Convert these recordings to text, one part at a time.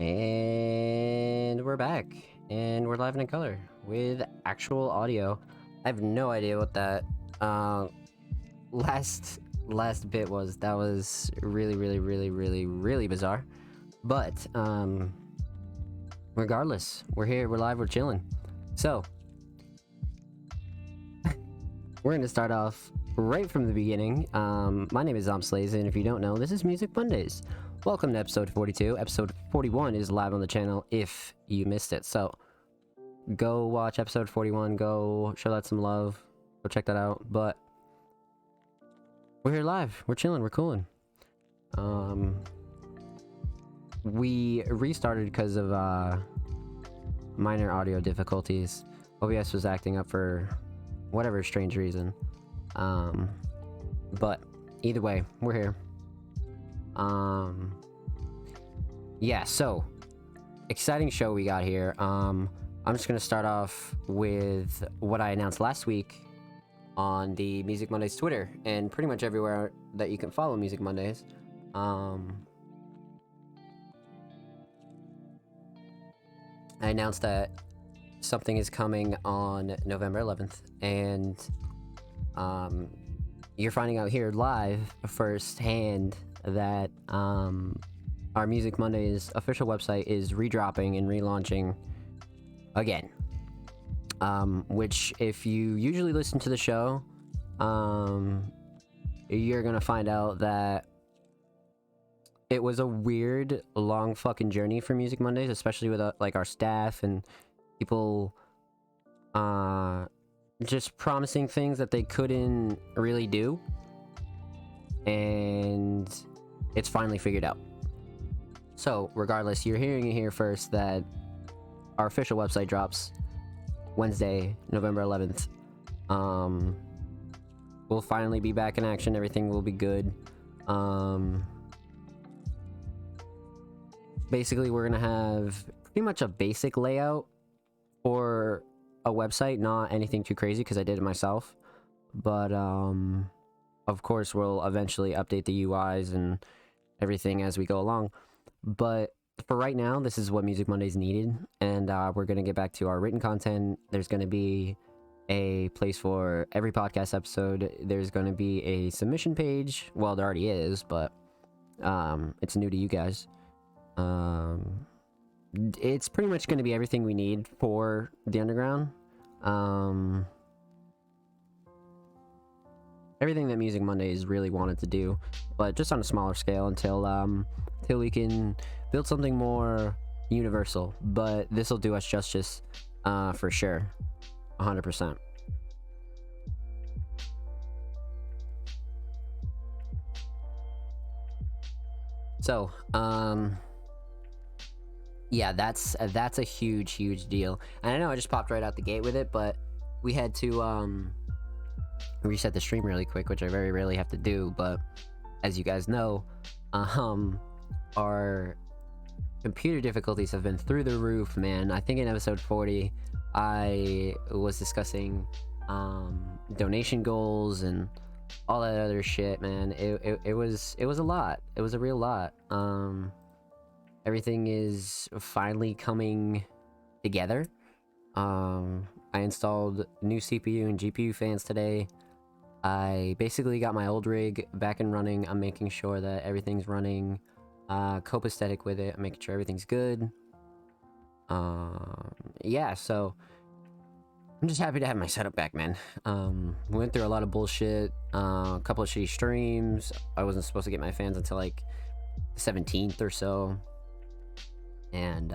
And we're back, and we're live and in color with actual audio. I have no idea what that last bit was. That was really bizarre. But regardless, we're here, we're live, we're chilling. So we're gonna start off right from the beginning. My name is Zomb, and if you don't know, this is Music Mondays. Welcome to episode 42. Episode 41 is live on the channel if you missed it. So go watch episode 41, go show that some love, go check that out. But we're here live, we're chilling, we're cooling. We restarted because of minor audio difficulties. OBS was acting up for whatever strange reason. But either way, we're here. Yeah, so exciting show we got here. I'm just gonna start off with what I announced last week on the Music Mondays Twitter and pretty much everywhere that you can follow Music Mondays. I announced that something is coming on November 11th, and you're finding out here live firsthand that our Music Mondays official website is redropping and relaunching again. Which, if you usually listen to the show, you're gonna find out that it was a weird, long fucking journey for Music Mondays, especially with like our staff and people just promising things that they couldn't really do, and it's finally figured out. So regardless, you're hearing it here first that our official website drops Wednesday, November 11th. We'll finally be back in action. Everything will be good. Basically, we're gonna have pretty much a basic layout for a website, not anything too crazy because I did it myself. But of course, we'll eventually update the UIs and everything as we go along. But for right now, this is what Music Mondays needed, and we're gonna get back to our written content. There's gonna be a place for every podcast episode. There's gonna be a submission page. Well, there already is, but it's new to you guys. It's pretty much going to be everything we need for the underground. Everything that Music Mondays really wanted to do, but just on a smaller scale until we can build something more universal. But this will do us justice, for sure, 100%. So, yeah, that's a huge deal. And I know I just popped right out the gate with it, but we had to reset the stream really quick, which I very rarely have to do. But as you guys know, our computer difficulties have been through the roof, man. I think in episode 40 I was discussing donation goals and all that other shit, man. It was a lot. It was a real lot. Everything is finally coming together. I installed new CPU and GPU fans today. I basically got my old rig back and running. I'm making sure that everything's running copacetic with it. I'm making sure everything's good. Yeah, so I'm just happy to have my setup back, man. We went through a lot of bullshit, a couple of shitty streams. I wasn't supposed to get my fans until like the 17th or so. And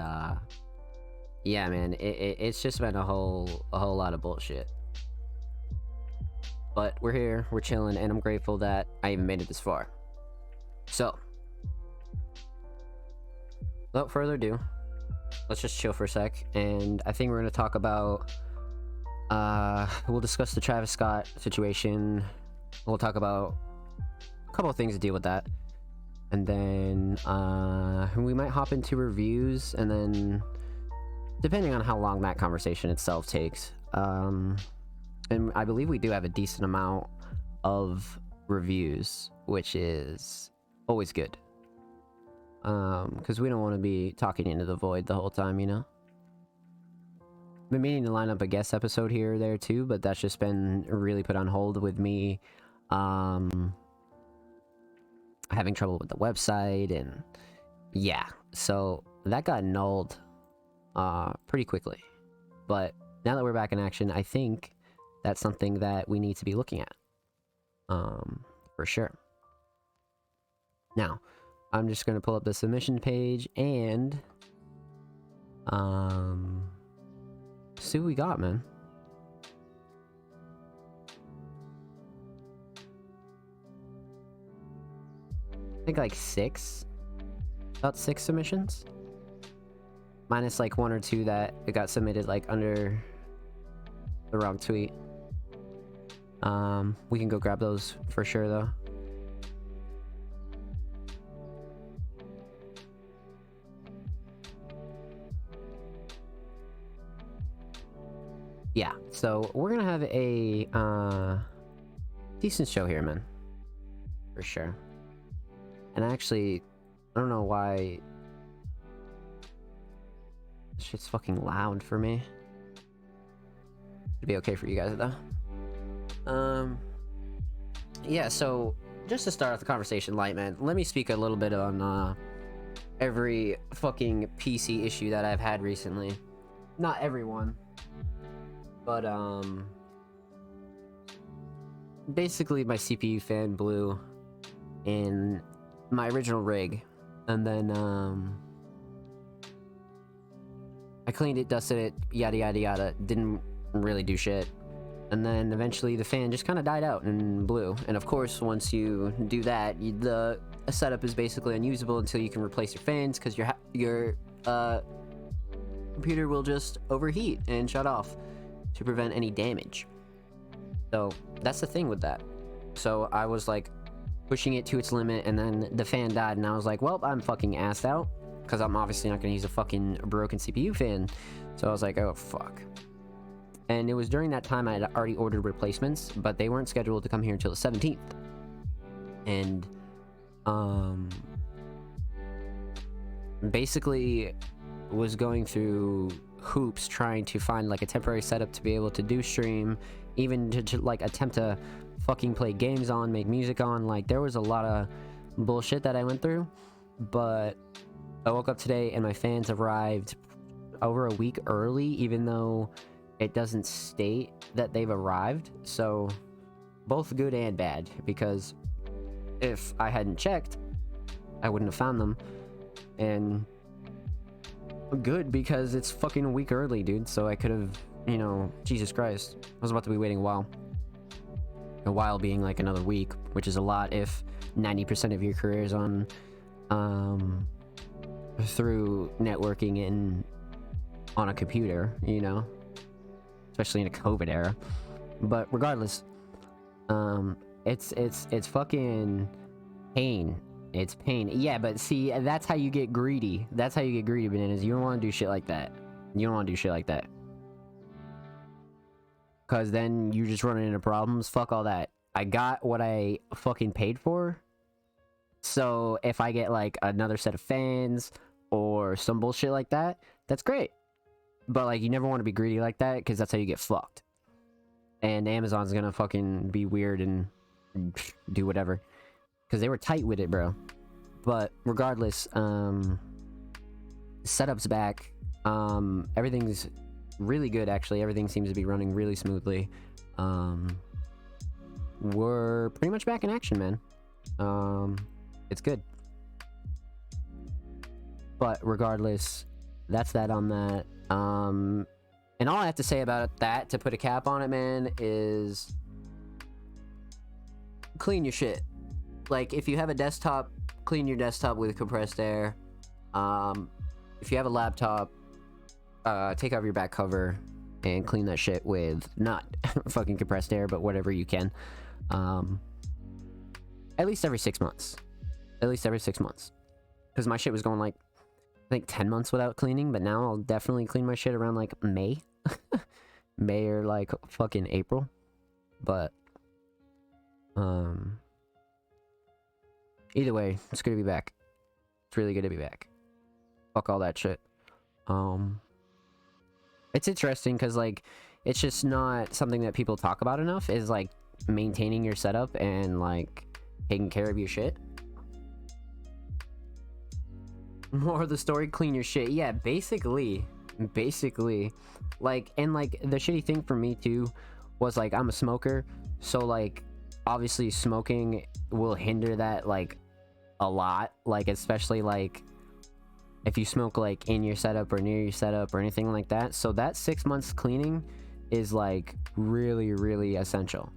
yeah, man, it's just been a whole lot of bullshit. But we're here, we're chilling, and I'm grateful that I even made it this far. So, without further ado, let's just chill for a sec, and I think we're gonna talk about we'll discuss the Travis Scott situation. We'll talk about a couple of things to deal with that. And then we might hop into reviews, and then depending on how long that conversation itself takes. And I believe we do have a decent amount of reviews, which is always good. Because we don't want to be talking into the void the whole time, you know? Been meaning to line up a guest episode here or there too, but that's just been really put on hold with me, having trouble with the website, and yeah, so that got annulled, pretty quickly. But now that we're back in action, I think that's something that we need to be looking at, for sure. Now, I'm just gonna pull up the submission page and, see what we got, man. I think like about six submissions. Minus like one or two that it got submitted like under the wrong tweet. We can go grab those for sure though. Yeah, so we're gonna have a decent show here, man. For sure. And actually, I don't know why this shit's fucking loud for me. It'd be okay for you guys though. Yeah, so just to start off the conversation light, man, let me speak a little bit on every fucking PC issue that I've had recently. Not everyone, but basically my CPU fan blew in my original rig, and then I cleaned it, dusted it, yada yada yada, didn't really do shit, and then eventually the fan just kind of died out and blew. And of course, once you do that, the setup is basically unusable until you can replace your fans, because your computer will just overheat and shut off to prevent any damage. So that's the thing with that. So I was like pushing it to its limit, and then the fan died, and I was like, well, I'm fucking assed out, because I'm obviously not going to use a fucking broken CPU fan. So I was like, oh fuck. And it was during that time I had already ordered replacements, but they weren't scheduled to come here until the 17th. And basically was going through hoops trying to find like a temporary setup to be able to do stream, even to like attempt to fucking play games on, make music on. Like, there was a lot of bullshit that I went through, but I woke up today and my fans arrived over a week early, even though it doesn't state that they've arrived. So both good and bad, because if I hadn't checked, I wouldn't have found them. And good because it's fucking a week early, dude, so I could have, you know, Jesus Christ, I was about to be waiting a while. A while being like another week, which is a lot if 90% of your career is on through networking and on a computer, you know, especially in a COVID era. But regardless, it's fucking pain. It's pain. Yeah, but see, that's how you get greedy. That's how you get greedy, bananas. You don't want to do shit like that. You don't want to do shit like that. Because then you're just running into problems. Fuck all that. I got what I fucking paid for. So if I get like another set of fans or some bullshit like that, that's great. But like, you never want to be greedy like that, because that's how you get fucked. And Amazon's gonna fucking be weird and do whatever, because they were tight with it, bro. But regardless, setup's back. Everything's really good, actually. Everything seems to be running really smoothly. We're pretty much back in action, man. It's good. But regardless, that's that on that. And all I have to say about that, to put a cap on it, man, is clean your shit. Like, if you have a desktop, clean your desktop with compressed air. If you have a laptop, take off your back cover and clean that shit with not fucking compressed air, but whatever you can. At least every 6 months. At least every 6 months. Because my shit was going like, I think 10 months without cleaning, but now I'll definitely clean my shit around like May. May or like fucking April. But either way, it's good to be back. It's really good to be back. Fuck all that shit. It's interesting because, like, it's just not something that people talk about enough, is, like, maintaining your setup and, like, taking care of your shit. More of the story, clean your shit. Yeah, basically. Like, and, like, the shitty thing for me, too, was, like, I'm a smoker, so, like, obviously smoking will hinder that, like, a lot. Like, especially, like, if you smoke, like, in your setup or near your setup or anything like that. So that 6 months cleaning is, like, really, really essential.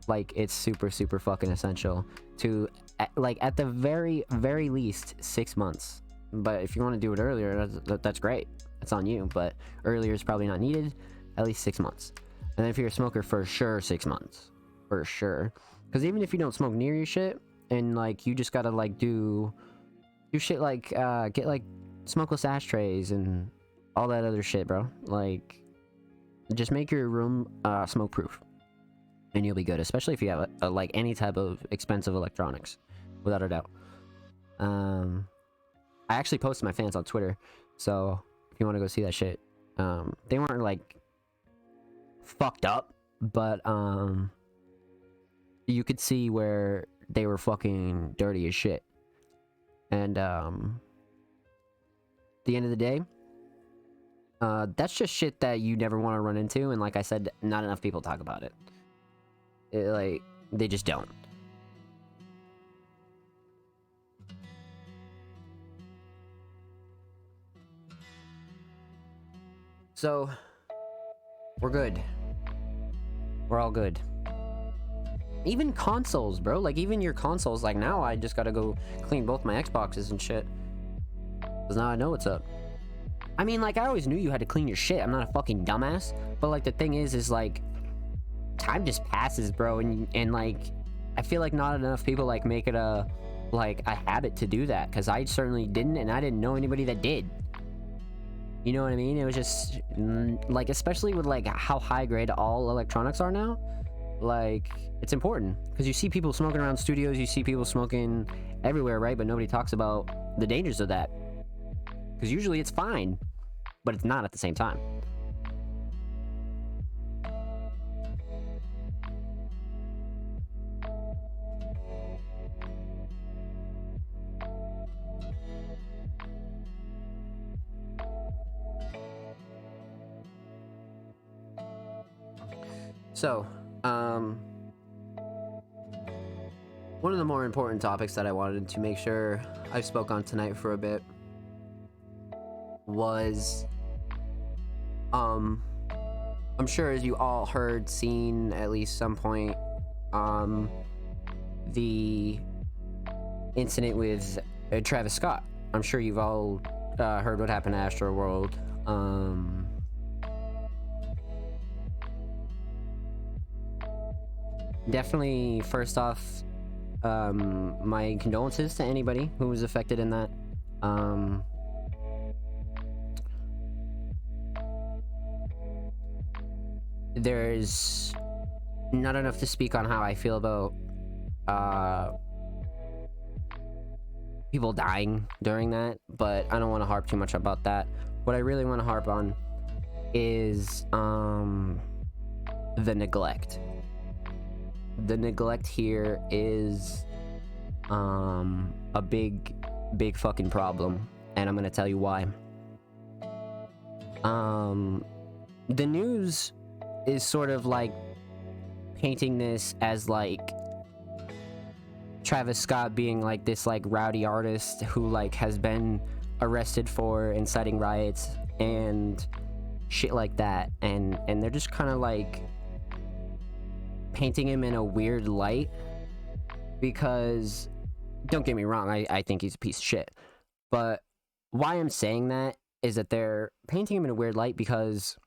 Like, it's super, super fucking essential to, like, at the very, very least, 6 months. But if you want to do it earlier, that's great. It's on you. But earlier is probably not needed. At least 6 months. And then if you're a smoker, for sure, 6 months. For sure. Because even if you don't smoke near your shit, and, like, you just gotta, like, do shit like, get, like, smokeless ashtrays and all that other shit, bro. Like, just make your room smoke proof and you'll be good, especially if you have like any type of expensive electronics, without a doubt. I actually posted my fans on Twitter, so if you want to go see that shit, they weren't like fucked up, but you could see where they were fucking dirty as shit. And the end of the day, that's just shit that you never want to run into, and like I said, not enough people talk about it. Like, they just don't. So, we're good. We're all good. Even consoles, bro. Like, even your consoles, like, now I just gotta go clean both my Xboxes and shit. Because now I know what's up. I mean, like, I always knew you had to clean your shit. I'm not a fucking dumbass. But, like, the thing is, like, time just passes, bro. And like, I feel like not enough people, like, make it a habit to do that. Because I certainly didn't, and I didn't know anybody that did. You know what I mean? It was just, like, especially with, like, how high grade all electronics are now. Like, it's important. Because you see people smoking around studios, you see people smoking everywhere, right? But nobody talks about the dangers of that. Because usually it's fine, but it's not at the same time. So, one of the more important topics that I wanted to make sure I spoke on tonight for a bit was, I'm sure as you all heard, seen at least some point, the incident with Travis Scott. I'm sure you've all heard what happened to Astroworld. Definitely, first off, my condolences to anybody who was affected in that. There's not enough to speak on how I feel about people dying during that, but I don't want to harp too much about that. What I really want to harp on is the neglect. The neglect here is a big fucking problem, and I'm gonna tell you why. The news is sort of like painting this as like Travis Scott being like this like rowdy artist who like has been arrested for inciting riots and shit like that, and they're just kind of like painting him in a weird light, because don't get me wrong, I think he's a piece of shit, but why I'm saying that is that they're painting him in a weird light because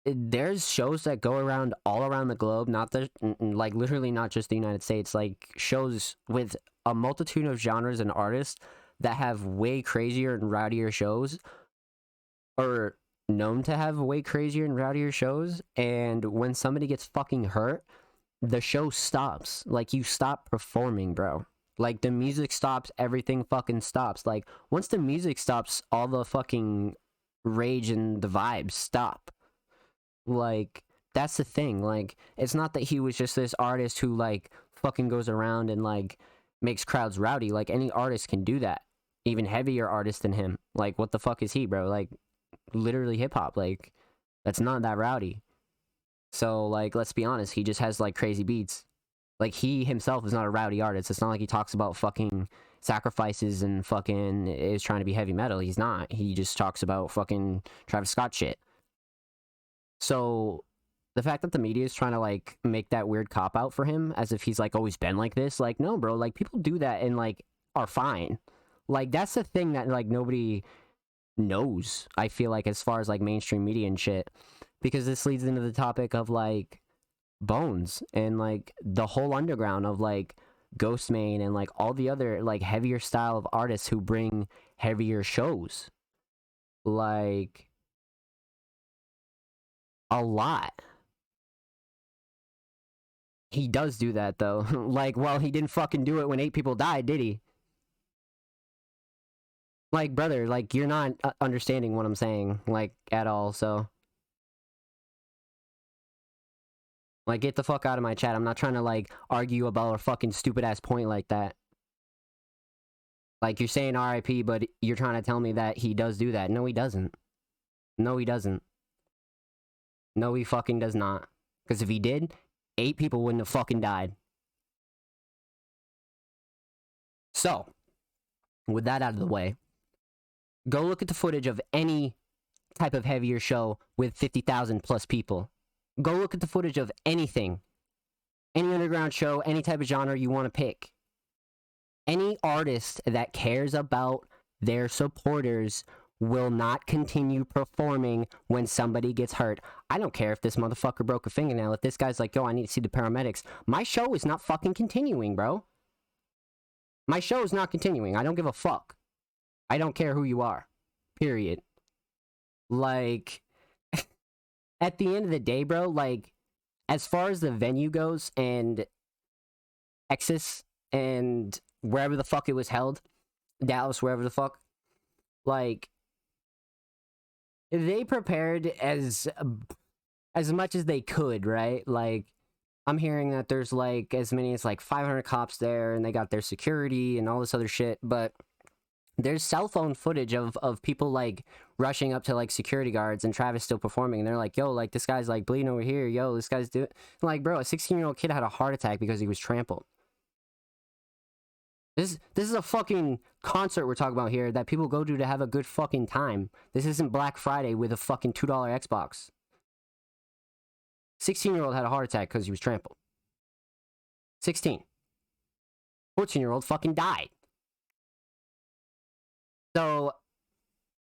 there's shows that go around all around the globe, not the like literally not just the United States, like shows with a multitude of genres and artists that have way crazier and rowdier shows, or known to have way crazier and rowdier shows, and when somebody gets fucking hurt, the show stops. Like, you stop performing, bro. Like, the music stops, everything fucking stops. Like, once the music stops, all the fucking rage and the vibes stop. Like, that's the thing. Like, it's not that he was just this artist who, like, fucking goes around and, like, makes crowds rowdy. Like, any artist can do that. Even heavier artist than him. Like, what the fuck is he, bro? Like, literally hip-hop. Like, that's not that rowdy. So, like, let's be honest. He just has, like, crazy beats. Like, he himself is not a rowdy artist. It's not like he talks about fucking sacrifices and fucking is trying to be heavy metal. He's not. He just talks about fucking Travis Scott shit. So, the fact that the media is trying to, like, make that weird cop-out for him as if he's, like, always been like this, like, no, bro. Like, people do that and, like, are fine. Like, that's the thing that, like, nobody knows, I feel like, as far as, like, mainstream media and shit. Because this leads into the topic of, like, Bones and, like, the whole underground of, like, Ghostmane and, like, all the other, like, heavier style of artists who bring heavier shows. Like, a lot. He does do that, though. Like, well, he didn't fucking do it when 8 people died, did he? Like, brother, like, you're not understanding what I'm saying, like, at all, so... Like, get the fuck out of my chat. I'm not trying to, like, argue about a fucking stupid-ass point like that. Like, you're saying RIP, but you're trying to tell me that he does do that. No, he doesn't. No, he doesn't. No, he fucking does not. Because if he did, 8 people wouldn't have fucking died. So, with that out of the way, go look at the footage of any type of heavier show with 50,000 plus people. Go look at the footage of anything. Any underground show, any type of genre you want to pick. Any artist that cares about their supporters will not continue performing when somebody gets hurt. I don't care if this motherfucker broke a fingernail. If this guy's like, yo, I need to see the paramedics. My show is not fucking continuing, bro. My show is not continuing. I don't give a fuck. I don't care who you are. Period. Like... At the end of the day, bro, like, as far as the venue goes and Texas and wherever the fuck it was held, Dallas, wherever the fuck, like, they prepared as much as they could, right? Like, I'm hearing that there's, like, as many as, like, 500 cops there, and they got their security and all this other shit, but... There's cell phone footage of people, like, rushing up to, like, security guards and Travis still performing. And they're like, yo, like, this guy's, like, bleeding over here. Yo, this guy's doing... Like, bro, a 16-year-old kid had a heart attack because he was trampled. This is a fucking concert we're talking about here that people go to have a good fucking time. This isn't Black Friday with a fucking $2 Xbox. 16-year-old had a heart attack because he was trampled. 16. 14-year-old fucking died. So,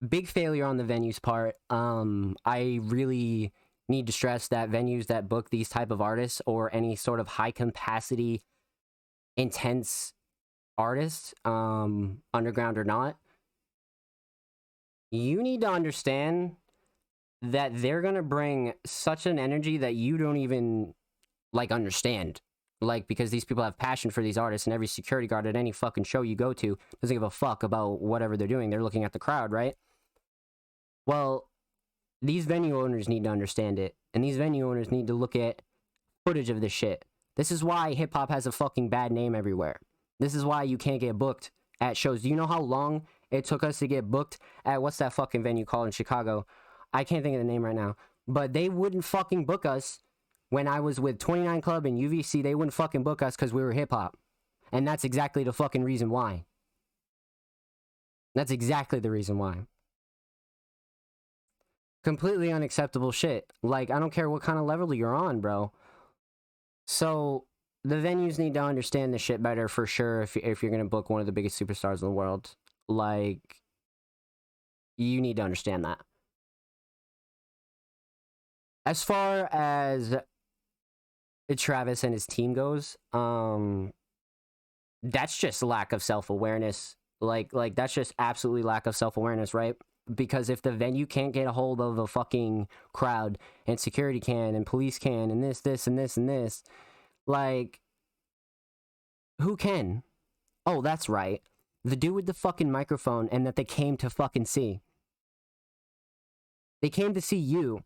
big failure on the venues part. I really need to stress that venues that book these type of artists or any sort of high capacity, intense artists, underground or not, you need to understand that they're gonna bring such an energy that you don't even, like, understand. Like, because these people have passion for these artists, and every security guard at any fucking show you go to doesn't give a fuck about whatever they're doing. They're looking at the crowd, right? Well, these venue owners need to understand it, and these venue owners need to look at footage of this shit. This is why hip-hop has a fucking bad name everywhere. This is why you can't get booked at shows. Do you know how long it took us to get booked at, what's that fucking venue called in Chicago? I can't think of the name right now. But they wouldn't fucking book us. When I was with 29 Club and UVC, they wouldn't fucking book us because we were hip-hop. And that's exactly the fucking reason why. That's exactly the reason why. Completely unacceptable shit. Like, I don't care what kind of level you're on, bro. So, the venues need to understand this shit better for sure if you're going to book one of the biggest superstars in the world. Like, you need to understand that. As far as Travis and his team goes, that's just lack of self-awareness. Like that's just absolutely lack of self-awareness, right? Because if the venue can't get a hold of a fucking crowd, and security can, and police can, and this, and this, and this, Like, who can? Oh, that's right. The dude with the fucking microphone and that they came to fucking see. They came to see you.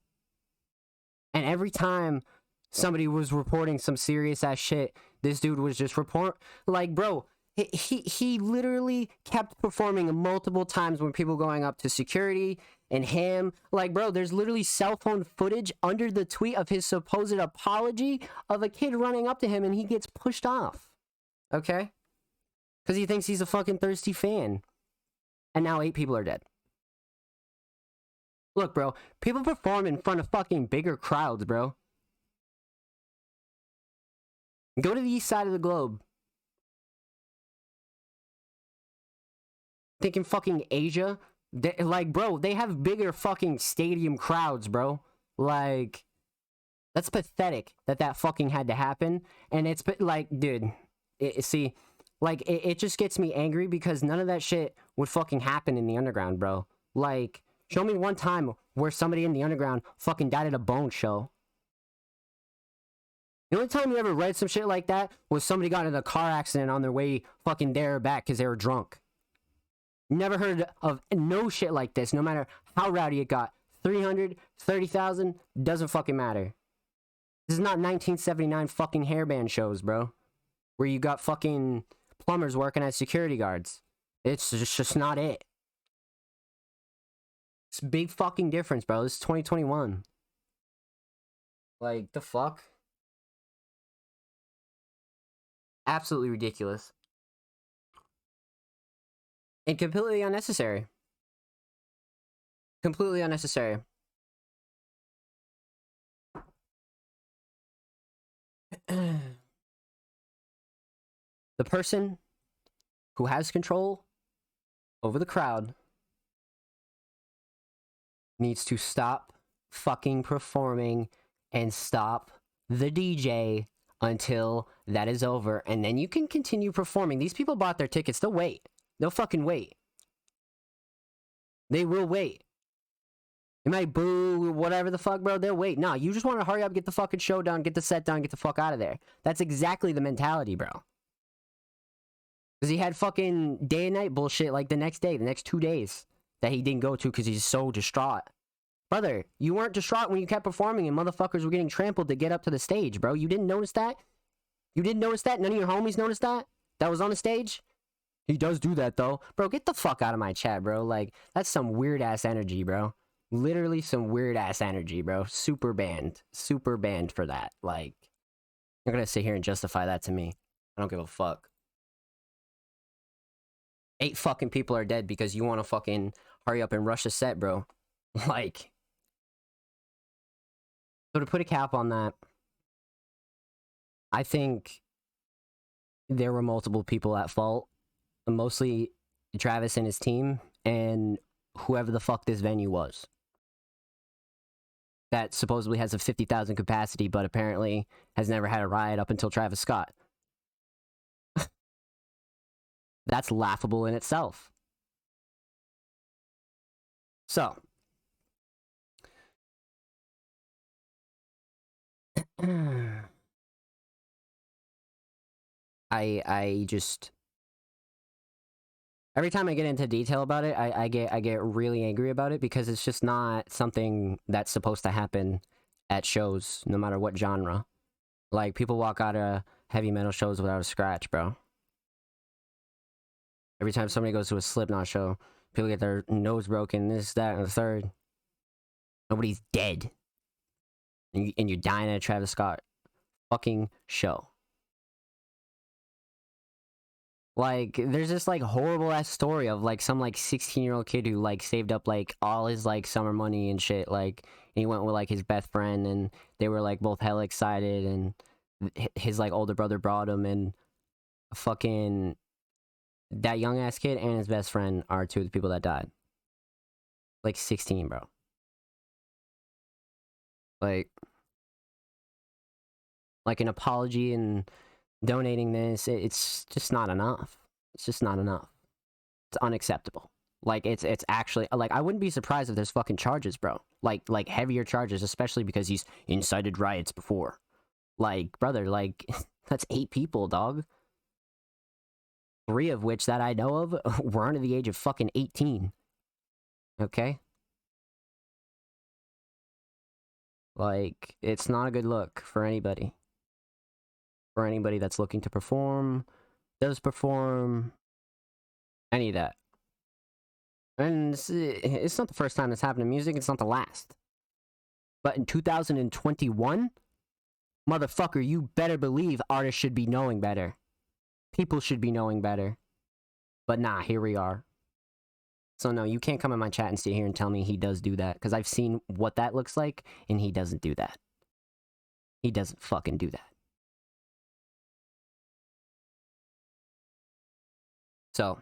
And every time somebody was reporting some serious ass shit, this dude was just like, bro, he literally kept performing multiple times when people going up to security and him. Like, bro, there's literally cell phone footage under the tweet of his supposed apology of a kid running up to him and he gets pushed off. Okay? Because he thinks he's a fucking thirsty fan. And now 8 people are dead. Look, bro, people perform in front of fucking bigger crowds, bro. Go to the east side of the globe. Thinking fucking Asia. Like, bro, they have bigger fucking stadium crowds, bro. Like, that's pathetic that fucking had to happen. And it's, like, dude, see, like, it just gets me angry because none of that shit would fucking happen in the underground, bro. Like, show me one time where somebody in the underground fucking died at a Bone show. The only time you ever read some shit like that was somebody got in a car accident on their way fucking there or back because they were drunk. Never heard of no shit like this, no matter how rowdy it got. 300, 30,000, doesn't fucking matter. This is not 1979 fucking hairband shows, bro. Where you got fucking plumbers working as security guards. It's just not it. It's a big fucking difference, bro. This is 2021. Like, the fuck? Absolutely ridiculous. And completely unnecessary. Completely unnecessary. The person who has control over the crowd needs to stop fucking performing and stop the DJ until that is over. And then you can continue performing. These people bought their tickets. They'll wait. They'll fucking wait. They will wait. They might boo, whatever the fuck, bro. They'll wait. No, you just want to hurry up, get the fucking show done, get the set done, get the fuck out of there. That's exactly the mentality, bro. Because he had fucking day and night bullshit like the next day, the next 2 days that he didn't go to because he's so distraught. Brother, you weren't distraught when you kept performing and motherfuckers were getting trampled to get up to the stage, bro. You didn't notice that? You didn't notice that? None of your homies noticed that? That was on the stage? He does do that, though. Bro, get the fuck out of my chat, bro. Like, that's some weird-ass energy, bro. Literally some weird-ass energy, bro. Super banned. Super banned for that. Like, you're gonna sit here and justify that to me. I don't give a fuck. 8 fucking people are dead because you want to fucking hurry up and rush a set, bro. Like, so to put a cap on that, I think there were multiple people at fault. Mostly Travis and his team, and whoever the fuck this venue was. That supposedly has a 50,000 capacity, but apparently has never had a riot up until Travis Scott. That's laughable in itself. So. I just... Every time I get into detail about it, I get really angry about it because it's just not something that's supposed to happen at shows, no matter what genre. Like, people walk out of heavy metal shows without a scratch, bro. Every time somebody goes to a Slipknot show, people get their nose broken, this, that, and the third. Nobody's dead. And you're dying at a Travis Scott fucking show. Like, there's this, like, horrible-ass story of, like, some, like, 16-year-old kid who, like, saved up, like, all his, like, summer money and shit, like, and he went with, like, his best friend, and they were, like, both hella excited, and his, like, older brother brought him, and fucking that young-ass kid and his best friend are 2 of the people that died. Like, 16, bro. Like an apology and donating this, it's just not enough. It's just not enough. It's unacceptable. Like, it's actually, like, I wouldn't be surprised if there's fucking charges, bro. Like heavier charges, especially because he's incited riots before. Like, brother, like, that's 8 people, dog. 3 of which that I know of were under the age of fucking 18. Okay? Like, it's not a good look for anybody. For anybody that's looking to perform, does perform, any of that. And it's not the first time this happened in music, it's not the last. But in 2021, motherfucker, you better believe artists should be knowing better. People should be knowing better. But nah, here we are. So no, you can't come in my chat and sit here and tell me he does do that, because I've seen what that looks like, and he doesn't do that. He doesn't fucking do that. So,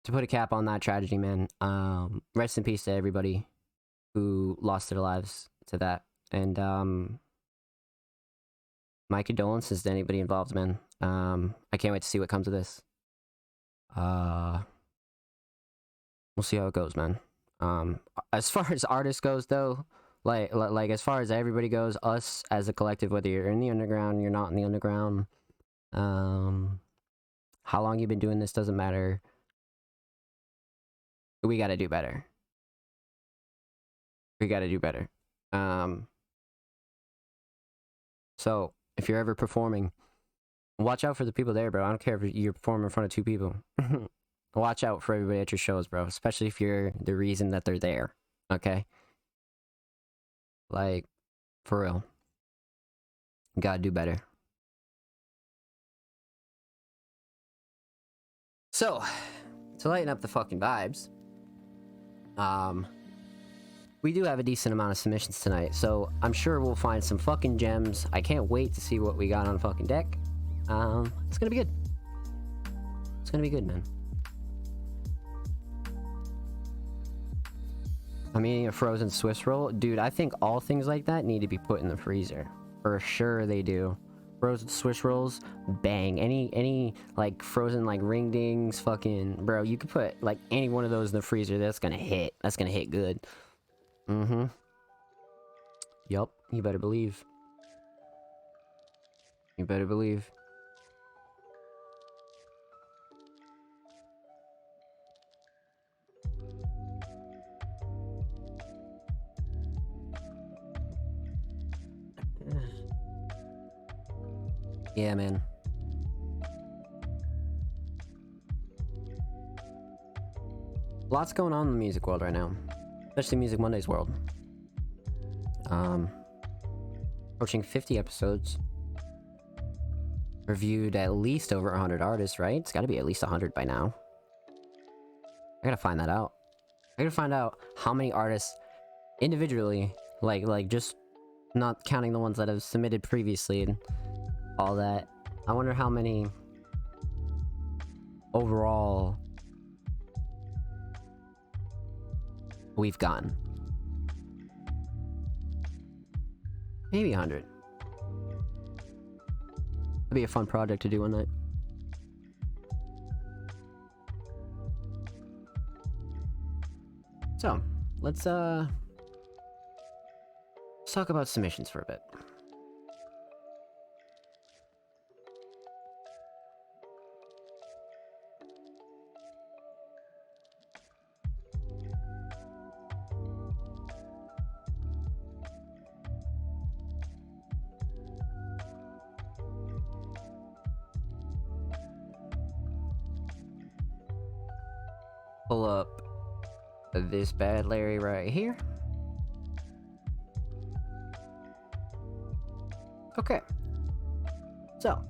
to put a cap on that tragedy, man, rest in peace to everybody who lost their lives to that. And, my condolences to anybody involved, man. I can't wait to see what comes of this. We'll see how it goes, man. As far as artists goes, though, like as far as everybody goes, us as a collective, whether you're in the underground, you're not in the underground, how long you've been doing this doesn't matter. We gotta do better. We gotta do better. So, if you're ever performing, watch out for the people there, bro. I don't care if you're performing in front of 2 people. Watch out for everybody at your shows, bro. Especially if you're the reason that they're there. Okay? Like, for real. You gotta do better. So, to lighten up the fucking vibes, we do have a decent amount of submissions tonight, so I'm sure we'll find some fucking gems. I can't wait to see what we got on fucking deck. It's gonna be good. It's gonna be good, man. I'm eating a frozen Swiss roll. Dude, I think all things like that need to be put in the freezer. For sure they do. Frozen Swiss rolls, bang. Any like frozen like ring dings, fucking bro, you could put like any one of those in the freezer. That's gonna hit. That's gonna hit good. Mm-hmm. Yup, you better believe. You better believe. Yeah, man. Lots going on in the music world right now. Especially Music Monday's world. Approaching 50 episodes. Reviewed at least over 100 artists, right? It's gotta be at least 100 by now. I gotta find that out. I gotta find out how many artists individually, like just not counting the ones that have submitted previously and all that. I wonder how many overall we've gotten. Maybe 100. That'd be a fun project to do one night. So, let's talk about submissions for a bit. Pull up this bad Larry right here. Okay. So,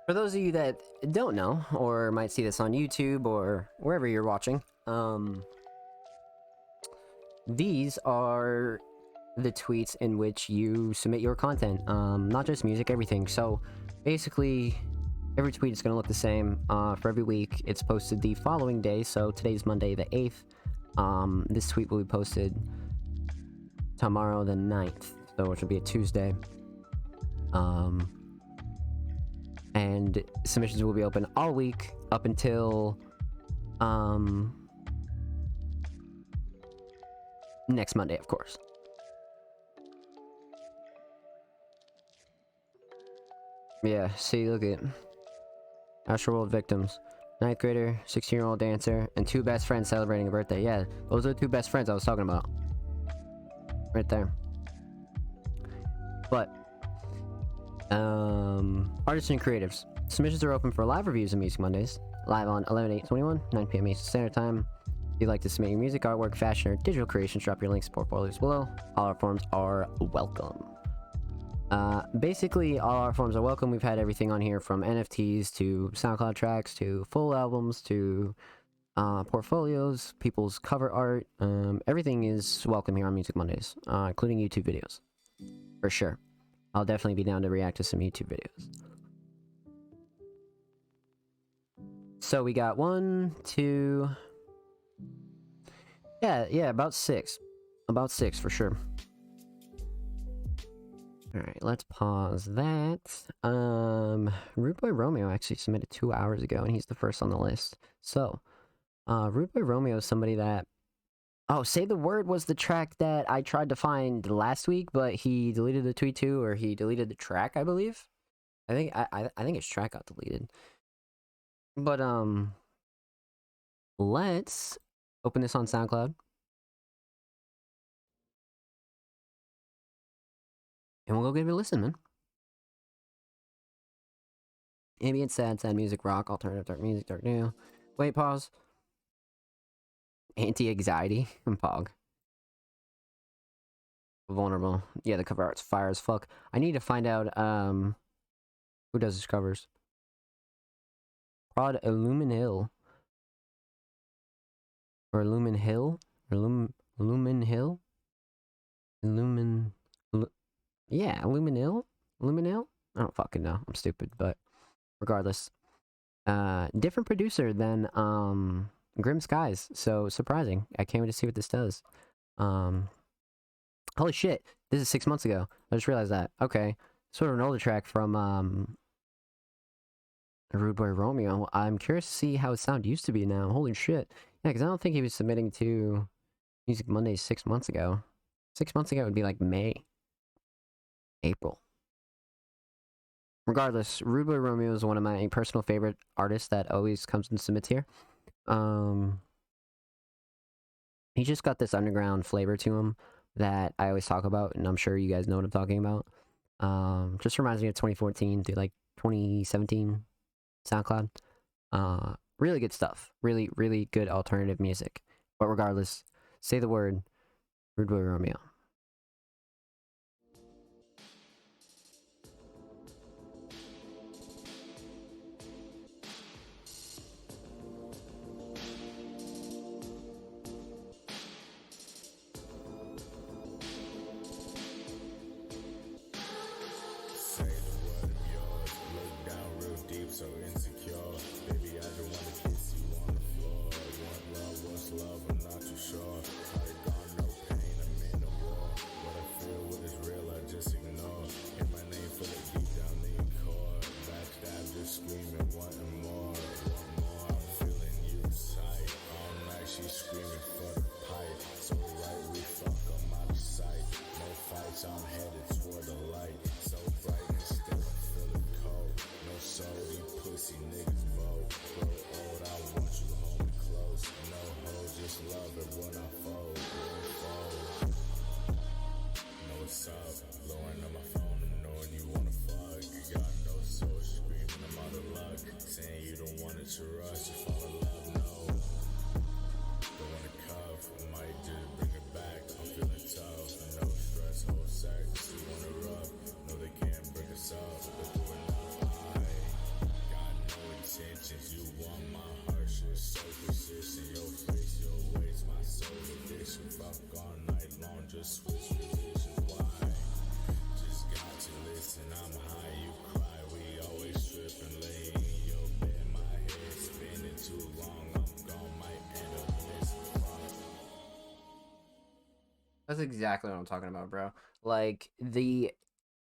for those of you that don't know, or might see this on YouTube or wherever you're watching, these are the tweets in which you submit your content, not just music, everything. So, basically, every tweet is going to look the same. For every week, it's posted the following day. So today's Monday the 8th. This tweet will be posted tomorrow the 9th. So which will be a Tuesday. And submissions will be open all week up until next Monday, of course. Yeah, see, look at Astroworld victims. 9th grader, 16-year-old dancer, and 2 best friends celebrating a birthday. Yeah, those are the 2 best friends I was talking about. Right there. But, artists and creatives. Submissions are open for live reviews of Music Mondays. Live on 11/8/21, 9 p.m. Eastern Standard Time. If you'd like to submit your music, artwork, fashion, or digital creations, drop your links to portfolios below. All our forms are welcome. Basically, all our forms are welcome. We've had everything on here from NFTs to SoundCloud tracks to full albums to portfolios, people's cover art. Everything is welcome here on Music Mondays, including YouTube videos. For sure. I'll definitely be down to react to some YouTube videos. So we got 1, 2... Yeah, about 6. About 6 for sure. Alright, let's pause that. Rude Boy Romeo actually submitted 2 hours ago, and he's the first on the list. So, Rude Boy Romeo is somebody that... Oh, Say the Word was the track that I tried to find last week, but he deleted the tweet too, or he deleted the track, I believe. I think his track got deleted. But, let's open this on SoundCloud. And we'll go give it a listen, man. Ambient, sad music, rock, alternative, dark music, dark new. Wait, pause. Anti-anxiety and Pog. Vulnerable. Yeah, the cover art's fire as fuck. I need to find out, who does his covers. Prod Illuminhill. Or Illuminhill? Illuminhill? Yeah, Illuminhill? Illuminhill? I don't fucking know. I'm stupid, but regardless. Different producer than, Grim Skies. So, surprising. I can't wait to see what this does. Holy shit. This is 6 months ago. I just realized that. Okay. Sort of an older track from, Rude Boy Romeo. I'm curious to see how his sound used to be now. Holy shit. Yeah, because I don't think he was submitting to Music Mondays 6 months ago. 6 months ago would be like May. April. Regardless, Rude Boy Romeo is one of my personal favorite artists that always comes and submits here. He just got this underground flavor to him that I always talk about, and I'm sure you guys know what I'm talking about. Just reminds me of 2014 to like 2017 SoundCloud. Really good stuff. Really, really good alternative music. But regardless, Say the Word, Rude Boy Romeo. So insecure, baby, I don't wanna kiss you on the floor. Want love, what's love? I'm not too sure. Heart gone, no pain, I'm in a war. What I feel, what is real, I just ignore. Hit my name for the deep down the core. Backstab, just screaming, wanting more. Want more, I'm feeling you tight. All night, she's screaming for the pipe. So right, we fuck, I'm out of sight. No fights, I'm headed toward the light. So bright and still I'm feeling cold. No soul, pussy niggas bold. Grow old, I want you home and close. No hold, just love it when I fold. Know what's up, blowing on my phone and knowing you wanna fuck. You got no soul, screaming I'm out of luck. Saying you don't want it to rush, you fall in love, no. Don't wanna cuff, I might just bring it back. I'm feeling tough, no stress, whole sex. You wanna rub, no they can't bring us up. But doing intentions, you want my heart, shit so persistent. Your face, your ways, my soul addiction. Fuck all night long, just switch positions. Why? Just got to listen. I'm high, you cry. We always tripping, lay in your bed. My head spinning too long. I'm gone, might end up missing. That's exactly what I'm talking about, bro. Like, the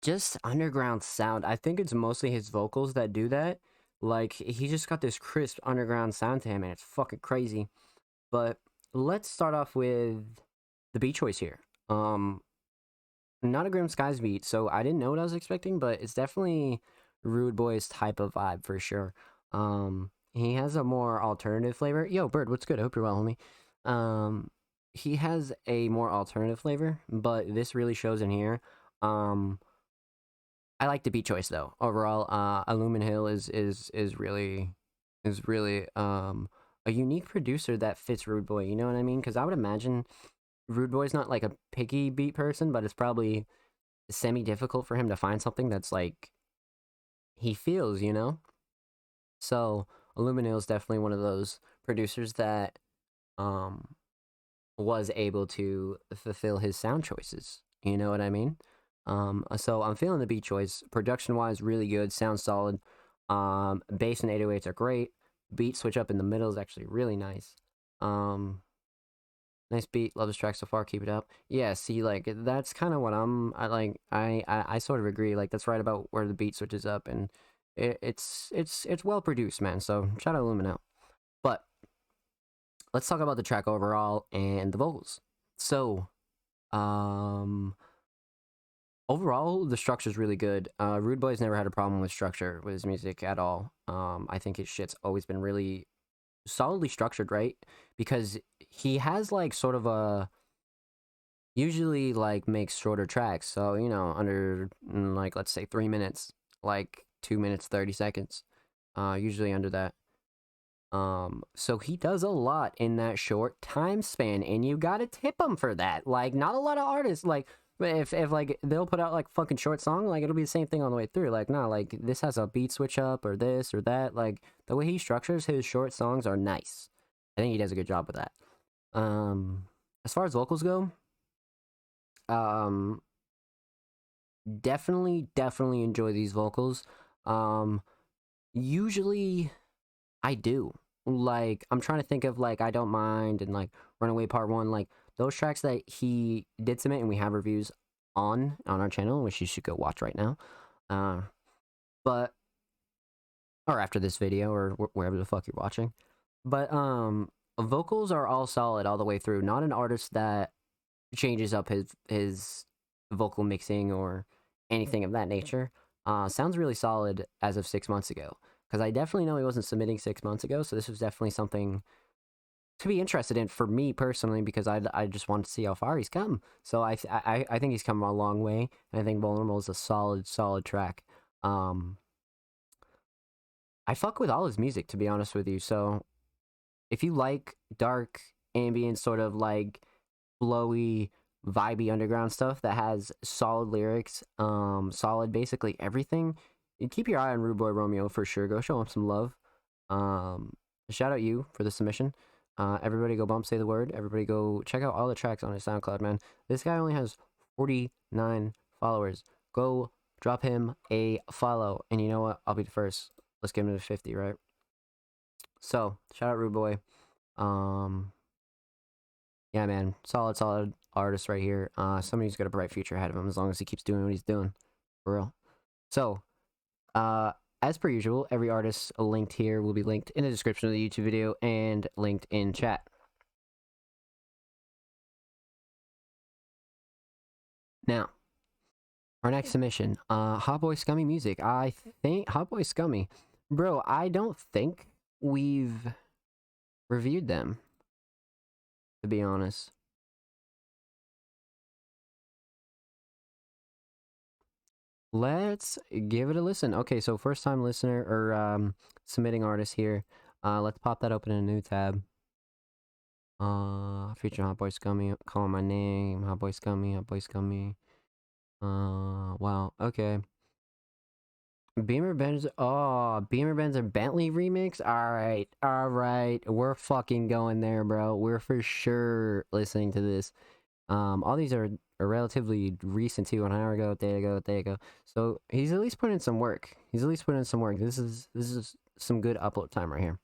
just underground sound. I think it's mostly his vocals that do that. Like, he just got this crisp underground sound to him, and it's fucking crazy. But let's start off with the beat choice here. Not a Grim Skies beat, so I didn't know what I was expecting, but it's definitely Rude Boy's type of vibe for sure. He has a more alternative flavor. Yo, Bird, what's good? I hope you're well, homie. He has a more alternative flavor, but this really shows in here. Um, I like the beat choice though. Overall, Illumin Hill is really a unique producer that fits Rude Boy. You know what I mean? Because I would imagine Rude Boy's not like a picky beat person, but it's probably semi difficult for him to find something that's like he feels. You know. So Illumin is definitely one of those producers that um was able to fulfill his sound choices. You know what I mean? So I'm feeling the beat choice. Production wise, really good. Sounds solid. Bass and 808s are great. Beat switch up in the middle is actually really nice. Um, nice beat. Love this track so far. Keep it up. Yeah. See, like that's kind of what I like. I sort of agree. Like that's right about where the beat switches up, and it's well produced, man. So shout out Lumino. But let's talk about the track overall and the vocals. So, um, overall, the structure's really good. Rude Boy's never had a problem with structure with his music at all. I think his shit's always been really solidly structured, right? Because he has like sort of a usually like makes shorter tracks. So, you know, under like let's say 3 minutes, like 2 minutes, 30 seconds. Usually under that. So he does a lot in that short time span, and you gotta tip him for that. Like, not a lot of artists, like, if like they'll put out like fucking short song, like it'll be the same thing on the way through. Like, nah, like this has a beat switch up or this or that. Like the way he structures his short songs are nice. I think he does a good job with that. As far as vocals go, um, definitely enjoy these vocals. Um, Usually I do. Like, I'm trying to think of like I Don't Mind and like Runaway Part 1, like those tracks that he did submit and we have reviews on our channel, which you should go watch right now. Uh but or after this video or wherever the fuck you're watching. But vocals are all solid all the way through. Not an artist that changes up his vocal mixing or anything of that nature. Sounds really solid as of 6 months ago. Because I definitely know he wasn't submitting 6 months ago, so this was definitely something to be interested in for me personally because I just want to see how far he's come. So I think he's come a long way, and I think Vulnerable is a solid track. Um, I fuck with all his music to be honest with you. So if you like dark ambient sort of like flowy, vibey underground stuff that has solid lyrics, solid basically everything, you keep your eye on Rude Boy Romeo for sure. Go show him some love. Um, Shout out you for the submission. Everybody go bump say the word. Everybody go check out all the tracks on his SoundCloud, man. This guy only has 49 followers. Go drop him a follow. And you know what? I'll be the first. Let's get him to 50, right? So, shout out Rude Boy. Um, yeah, man. Solid artist right here. Somebody's got a bright future ahead of him as long as he keeps doing what he's doing. For real. So, uh, as per usual, every artist linked here will be linked in the description of the YouTube video and linked in chat. Now, our next submission, Hot Boy Scummy Music. I think Hot Boy Scummy, bro. I don't think we've reviewed them, to be honest. Let's give it a listen. Okay, so first time listener or submitting artist here. Let's pop that open in a new tab. Feature Hot Boy Scummy, calling my name, Hot Boy Scummy, Hot Boy Scummy. Wow, okay. Beamer Benz, oh, Beamer Benz and Bentley remix? Alright, we're fucking going there, bro. We're for sure listening to this. All these are relatively recent too, an hour ago, day ago. So he's at least putting in some work. This is some good upload time right here.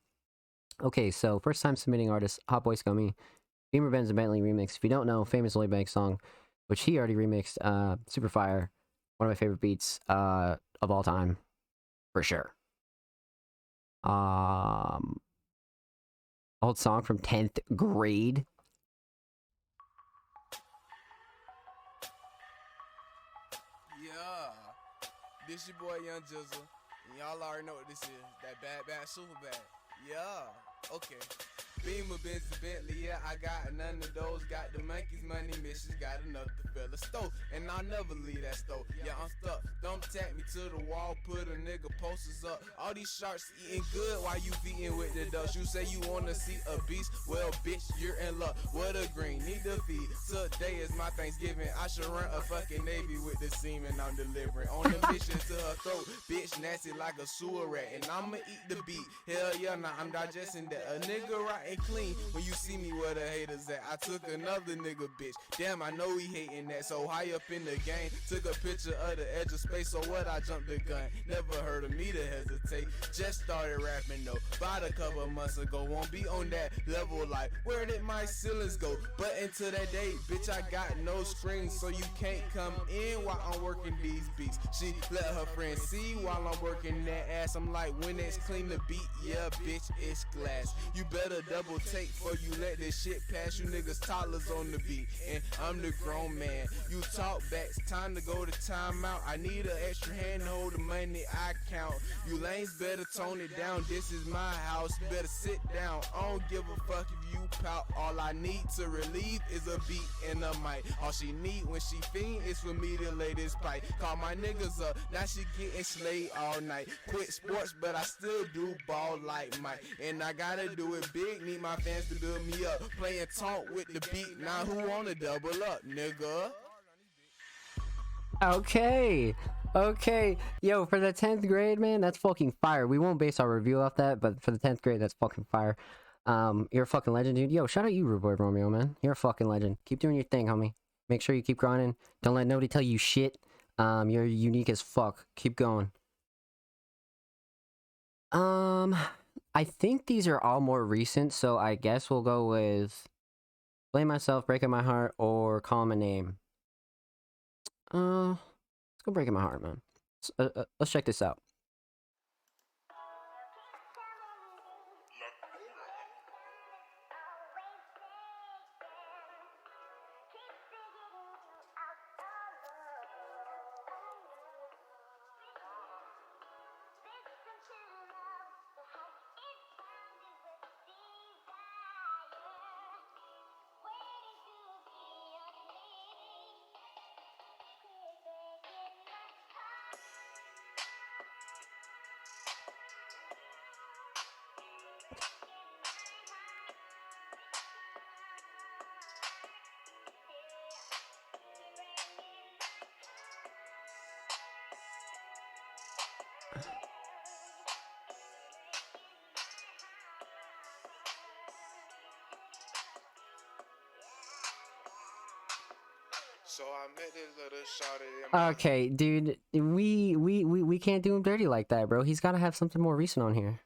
Okay, so first time submitting artist, Hot Boy Scummy, Beamer Benz and Bentley remix. If you don't know, famous Lloyd Banks song, which he already remixed, Super Fire, one of my favorite beats of all time, for sure. Old song from 10th grade. Yeah, this your boy Young Jizzle. Y'all already know what this is. That bad, super bad. Yeah, okay. Beamer, Benz, Bentley, yeah, I got none of those. Got the monkeys, money, missions, got enough to fill a stove. And I'll never leave that stove. Yeah, I'm stuck. Don't tap me to the wall, put a nigga posters up. All these sharks eating good while you feeding with the dust. You say you wanna see a beast? Well, bitch, you're in luck. What a green, need to feed. Today is my Thanksgiving. I should run a fucking Navy with the semen I'm delivering. On the mission to her throat, bitch nasty like a sewer rat. And I'ma eat the beat. Hell yeah, nah, I'm digesting that. A nigga rotten clean when you see me where the haters at. I took another nigga bitch. Damn, I know he hating that. So high up in the game, took a picture of the edge of space. So what? I jumped the gun. Never heard of me to hesitate. Just started rapping though. About a couple months ago. Won't be on that level like where did my ceilings go? But into that day, bitch, I got no screens, so you can't come in while I'm working these beats. She let her friends see while I'm working that ass. I'm like, when it's clean the beat, yeah, bitch, it's glass. You better double take before you let this shit pass. You niggas toddlers on the beat, and I'm the grown man. You talk backs, time to go to timeout. I need an extra hand to hold the money I count. You lanes better tone it down. This is my house. Better sit down. I don't give a fuck if you pout. All I need to relieve is a beat and a mic. All she need when she fiend is for me to lay this pipe. Call my niggas up. Now she getting slayed all night. Quit sports, but I still do ball like Mike. And I gotta do it big. Need my fans to build me up. Playing talk with the beat. Now who wanna double up, nigga? Okay. Okay. Yo, for the 10th grade, man, that's fucking fire. We won't base our review off that, but for the 10th grade, that's fucking fire. You're a fucking legend, dude. Yo, shout out you, Rude Boy Romeo, man. You're a fucking legend. Keep doing your thing, homie. Make sure you keep grinding. Don't let nobody tell you shit. You're unique as fuck. Keep going. I think these are all more recent, so I guess we'll go with Blame Myself, Breaking My Heart, or Call Him a Name. Let's go Breaking My Heart, man. Let's check this out. So I met this little shawty in my Okay, dude, we can't do him dirty like that, bro. He's gotta have something more recent on here.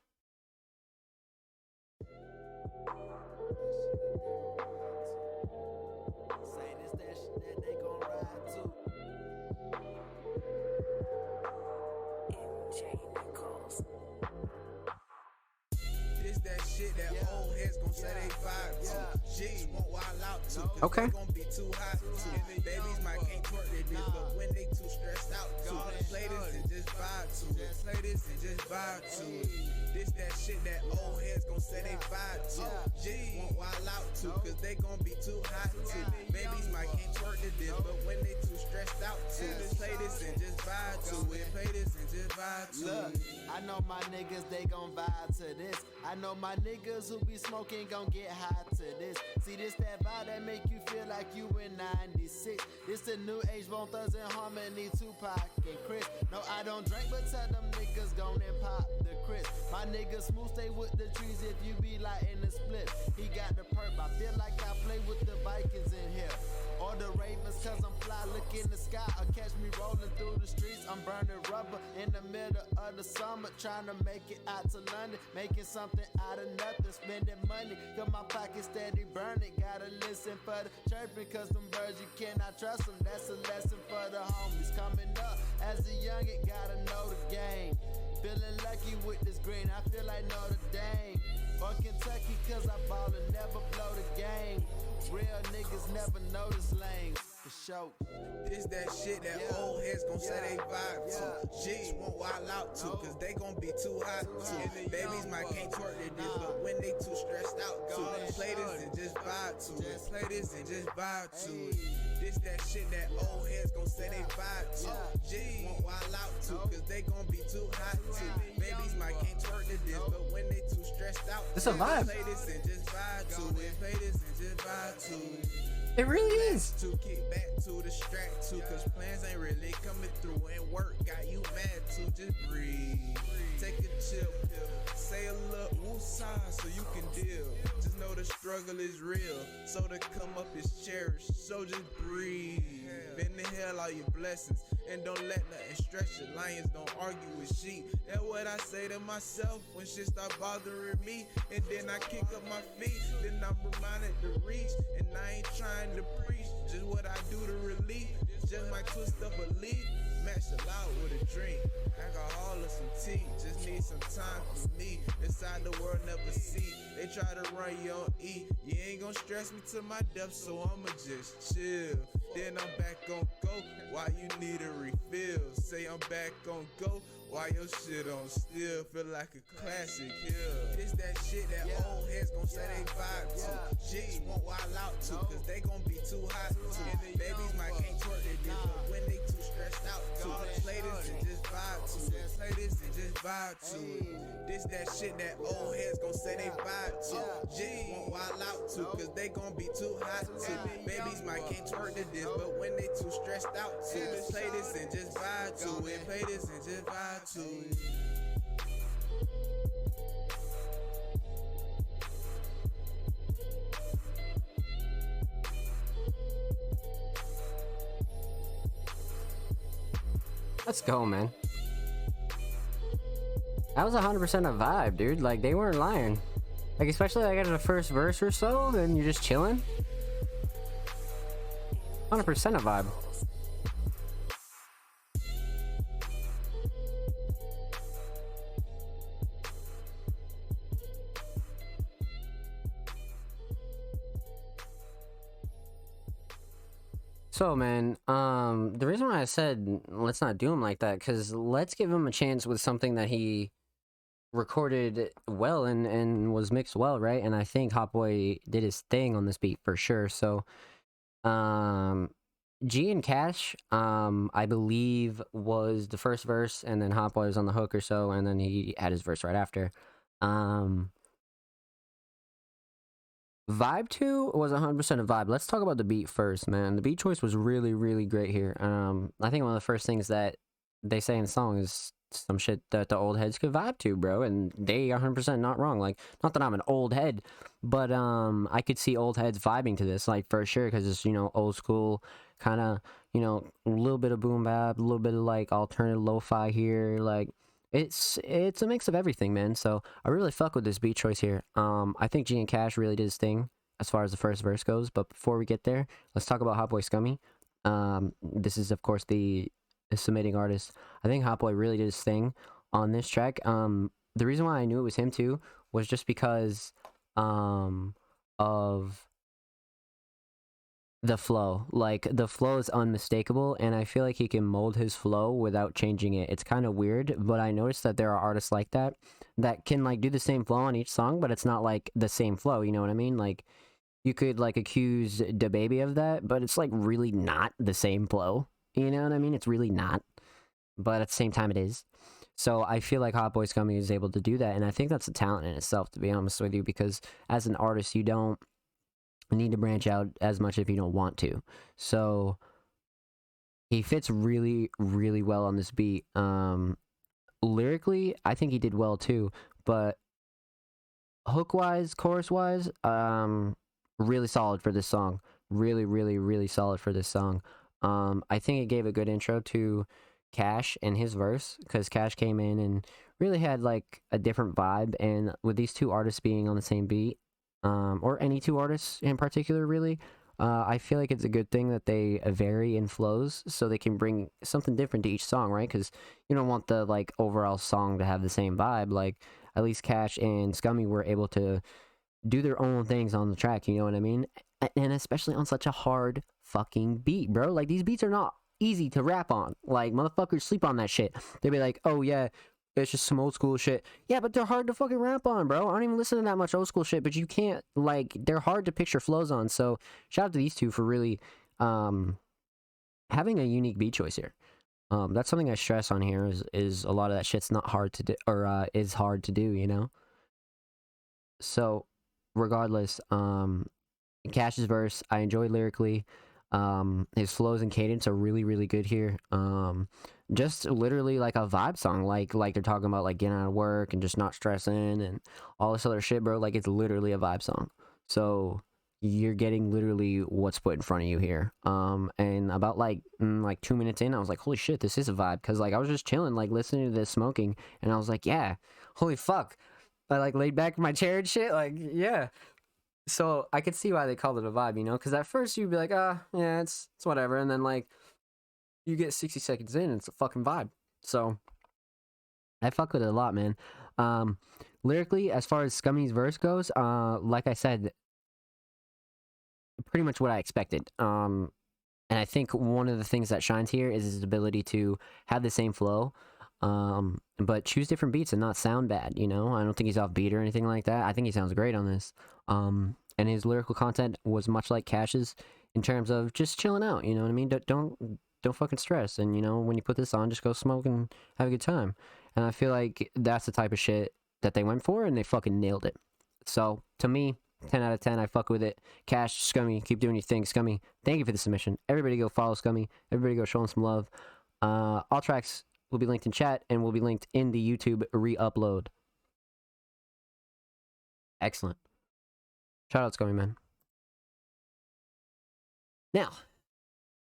Say this that shit that they gon' ride to. This that shit that old heads gon' say they vibe to. Chicks won't wild out to. Cause Okay. they gon' be too hot to. Babies might can't twerk their this, but when they too stressed out to. Play this and just vibe to it. Play this and just vibe to it. This that shit that old heads gon' say they vibe to. Chicks won't wild out to. Cause they gon' be too hot to. Babies might can't twerk their this, but when they too stressed out to. Play this and just vibe to it. Play this and just vibe to Look, it. I know my niggas, they gon' vibe to this. I know my niggas who be smoking gon' get high to this. See this that vibe that make you feel like you in 96. This the new age, Bone Thugs and Harmony, Tupac and Chris. No, I don't drink, but tell them niggas gon' and pop the Chris. My niggas smooth, stay with the trees if you be lighting the split. He got the perp, I feel like I play with the Vikings in here. Or the Ravens, cause I'm fly, look in the sky, or catch me rolling through the streets. I'm burning rubber in the middle of the summer, trying to make it out to London, making something out of nothing, spending money, cause my pocket steady burning. Gotta listen for the chirping, cause them birds you cannot trust them. That's a lesson for the homies coming up. As a youngin', gotta know the game. Feeling lucky with this green, I feel like Notre Dame or Kentucky, cause I ball and never blow the game. Real niggas never notice lanes. For sure. This that shit that old heads gon' say they vibe to. Jigs won't wild out to, cause they gon' be too hot to. Babies might can't twerk their this, but when they too stressed out to. Play this and just vibe to it. Play this and just vibe to it. This that shit that old heads gon' say they vibe to. Jigs won't wild out to, cause they gon' be too hot to. Babies might can't twerk their this, but when they too stressed out to. It's a vibe. Play this and just vibe to it. Play this and just vibe to it. It really is. To kick back to distract to, cause plans ain't really coming through and work got you mad to. Just breathe, take a chill pill, say a little woosah so you can deal. Just know the struggle is real, so the come up is cherished. So just breathe, bend the hell all your blessings, and don't let nothing stress your lions. Don't argue with sheep. That's what I say to myself when shit start bothering me, and then I kick up my feet. Then I'm reminded to reach, and I ain't trying to preach, just what I do to relieve. Just might twist up a leaf, match the loud with a drink, alcohol or some tea. Just need some time for me. Inside the world never see. They try to run you on E. You ain't gon' stress me to my depth, so I'ma just chill. Then I'm back on go. Why you need a refill? Say I'm back on go. Why your shit on still feel like a classic hill? It's that shit that old heads gon' say they vibe to. Jigs won't wild out to, cause they gon' be too hot to. Babies might can't twerk their dick, but when they too stressed out to. Play this and just vibe to it. Play this and just vibe to it. This that shit that old heads gon' say they vibe to. Jigs won't wild out to, cause they gon' be too hot to. Babies might can't twerk their dick, but when they too stressed out to. Play this and just vibe to it. Play this and just vibe to it. Let's go, man. That was 100% a vibe, dude. Like, they weren't lying. Like, especially like in the first verse or so, then you're just chilling. 100% a vibe. So, man, the reason why I said let's not do him like that, because let's give him a chance with something that he recorded well and was mixed well, right? And I think Hot Boy did his thing on this beat for sure. So, G and Cash, I believe was the first verse, and then Hot Boy was on the hook or so, and then he had his verse right after. Vibe 2 was 100% a vibe. Let's talk about the beat first, man. The beat choice was really, really great here. I think one of the first things that they say in the song is some shit that the old heads could vibe to, bro, and they are 100% not wrong. Like, not that I'm an old head, but I could see old heads vibing to this, like, for sure, because it's, you know, old school, kind of, you know, a little bit of boom bap, a little bit of, like, alternative lo-fi here, like, it's a mix of everything, man. So I really fuck with this beat choice here. I think G and Cash really did his thing as far as the first verse goes. But before we get there, let's talk about Hot Boy Scummy. This is of course the submitting artist. I think Hot Boy really did his thing on this track. The reason why I knew it was him too was just because of the flow. Like, the flow is unmistakable, and I feel like he can mold his flow without changing it. It's kind of weird, but I noticed that there are artists like that can, like, do the same flow on each song, but it's not like the same flow, you know what I mean? Like, you could, like, accuse DaBaby of that, but it's, like, really not the same flow, you know what I mean? It's really not, but at the same time it is. So I feel like Hot Boy Scummy is able to do that, and I think that's a talent in itself, to be honest with you, because as an artist, you don't need to branch out as much if you don't want to. So he fits really, really well on this beat. Lyrically, I think he did well too, but hook wise, chorus wise, really solid for this song. Really, really, really solid for this song. I think it gave a good intro to Cash and his verse, because Cash came in and really had like a different vibe, and with these two artists being on the same beat, or any two artists in particular, really, I feel like it's a good thing that they vary in flows so they can bring something different to each song, right? Because you don't want the, like, overall song to have the same vibe. Like, at least Cash and Scummy were able to do their own things on the track, you know what I mean? And especially on such a hard fucking beat, bro. Like, these beats are not easy to rap on. Like, motherfuckers sleep on that shit. They be like, oh yeah, it's just some old school shit. Yeah, but they're hard to fucking rap on, bro. I don't even listen to that much old school shit, but you can't, like, they're hard to picture flows on. So shout out to these two for really having a unique beat choice here. That's something I stress on here is a lot of that shit's not hard to do, or is hard to do, you know? So regardless, Cash's verse I enjoy lyrically. His flows and cadence are really, really good here. Just literally like a vibe song, like they're talking about like getting out of work and just not stressing and all this other shit, bro. Like, it's literally a vibe song. So you're getting literally what's put in front of you here. And about like 2 minutes in, I was like, holy shit, this is a vibe. Cause like I was just chilling, like listening to this smoking, and I was like, yeah, holy fuck. I like laid back in my chair and shit, like, yeah. So I could see why they called it a vibe, you know? Because at first you'd be like, yeah, it's whatever. And then, like, you get 60 seconds in, and it's a fucking vibe. So I fuck with it a lot, man. Lyrically, as far as Scummy's verse goes, like I said, pretty much what I expected. And I think one of the things that shines here is his ability to have the same flow, but choose different beats and not sound bad, you know? I don't think he's off beat or anything like that. I think he sounds great on this. And his lyrical content was much like Cash's in terms of just chilling out, you know what I mean? Don't fucking stress. And, you know, when you put this on, just go smoke and have a good time. And I feel like that's the type of shit that they went for, and they fucking nailed it. So, to me, 10 out of 10, I fuck with it. Cash, Scummy, keep doing your thing. Scummy, thank you for the submission. Everybody go follow Scummy. Everybody go show him some love. All tracks will be linked in chat and will be linked in the YouTube re-upload. Excellent. Shout out Scummy, man. Now,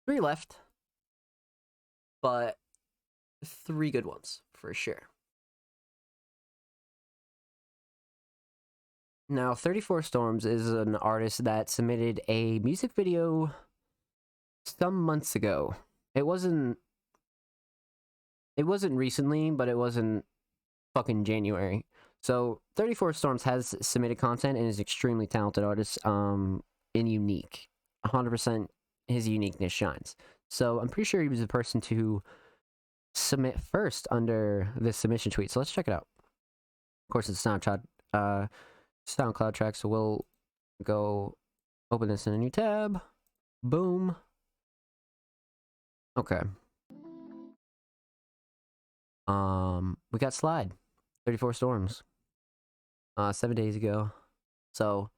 3 left, but 3 good ones for sure. Now, 34 Storms is an artist that submitted a music video some months ago. It wasn't recently, but it wasn't fucking January. So 34 Storms has submitted content and is extremely talented artist, and unique. 100% his uniqueness shines. So I'm pretty sure he was the person to submit first under this submission tweet. So let's check it out. Of course, it's SoundCloud track, so we'll go open this in a new tab. Boom. Okay. We got Slide. 34 Storms. 7 days ago. So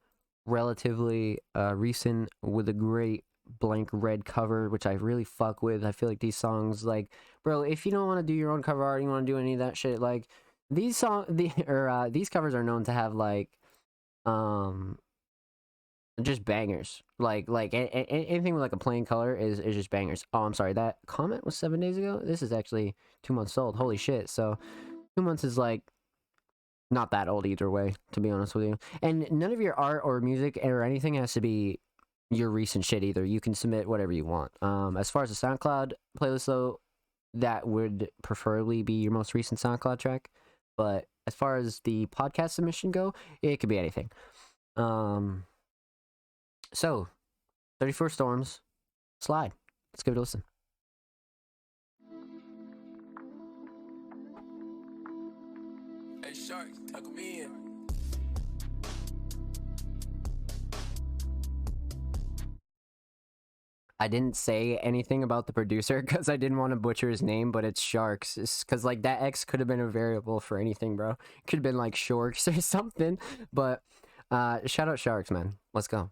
relatively recent, with a great blank red cover, which I really fuck with. I feel like these songs, like, bro, if you don't want to do your own cover art, you want to do any of that shit, like, these these covers are known to have like just bangers. Like anything with like a plain color is just bangers. Oh, I'm sorry, that comment was 7 days ago. This is actually 2 months old. Holy shit. So 2 months is like not that old either way, to be honest with you. And none of your art or music or anything has to be your recent shit either. You can submit whatever you want. As far as the SoundCloud playlist though, that would preferably be your most recent SoundCloud track. But as far as the podcast submission go, it could be anything. So 34 Storms, Slide. Let's give it a listen. Hey, Shark, tuck me in. I didn't say anything about the producer because I didn't want to butcher his name, but it's Sharks. Because, like, that X could have been a variable for anything, bro. Could have been, like, Shorks or something. But, shout out Sharks, man. Let's go.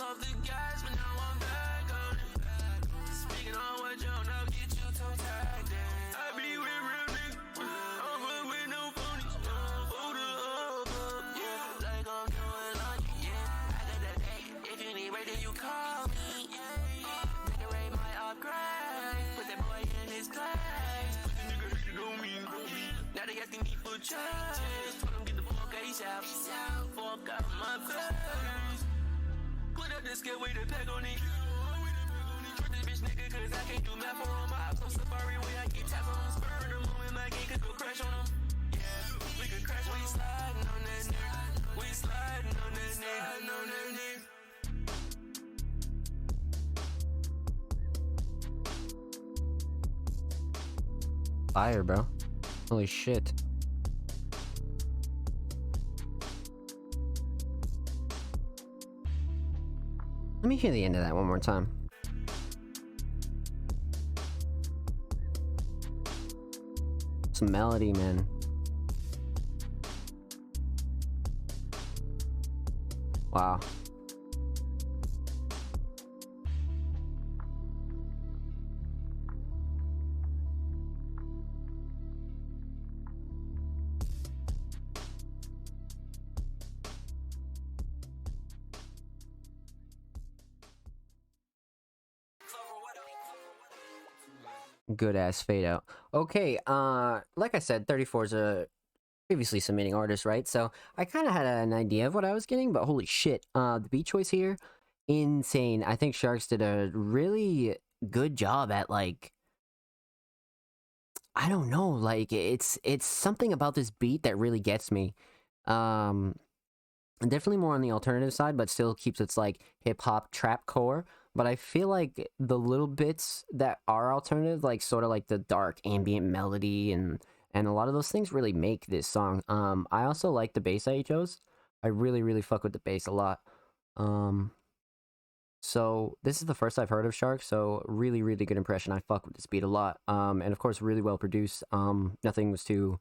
Off the gas, but now I'm back on it. Speaking on what you know, get you toe tagged in. I be with real niggas, I'm good with no phonies. Hold up, yeah, like I'm doing on you, yeah. I got that day, if you need right, then you call me, yeah. Decorate my upgrade, put that boy in his place. Put the nigga hating on me, now they asking me for change. Told him get the fuck face out. Fuck out my face. Put up the scale with the pack on it. Trust this bitch nigga, cause I can't do math for him. I so safari way I get tapped on him. Spur in the moment, my game could go crash on him. Yeah, we could crash. We sliding on that nigga. We sliding on that nigga. Fire, bro. Holy shit. Let me hear the end of that one more time. Some melody, man. Wow. Good ass fade out. Okay, like I said, 34 is a previously submitting artist, right? So I kind of had an idea of what I was getting, but holy shit, the beat choice here, insane. I think Sharks did a really good job at, like, I don't know, like it's something about this beat that really gets me. Definitely more on the alternative side, but still keeps its like hip hop trap core. But I feel like the little bits that are alternative, like sort of like the dark ambient melody and a lot of those things really make this song. I also like the bass that he chose. I really fuck with the bass a lot. So this is the first I've heard of Shark, so really good impression. I fuck with this beat a lot. And of course really well produced. Nothing was too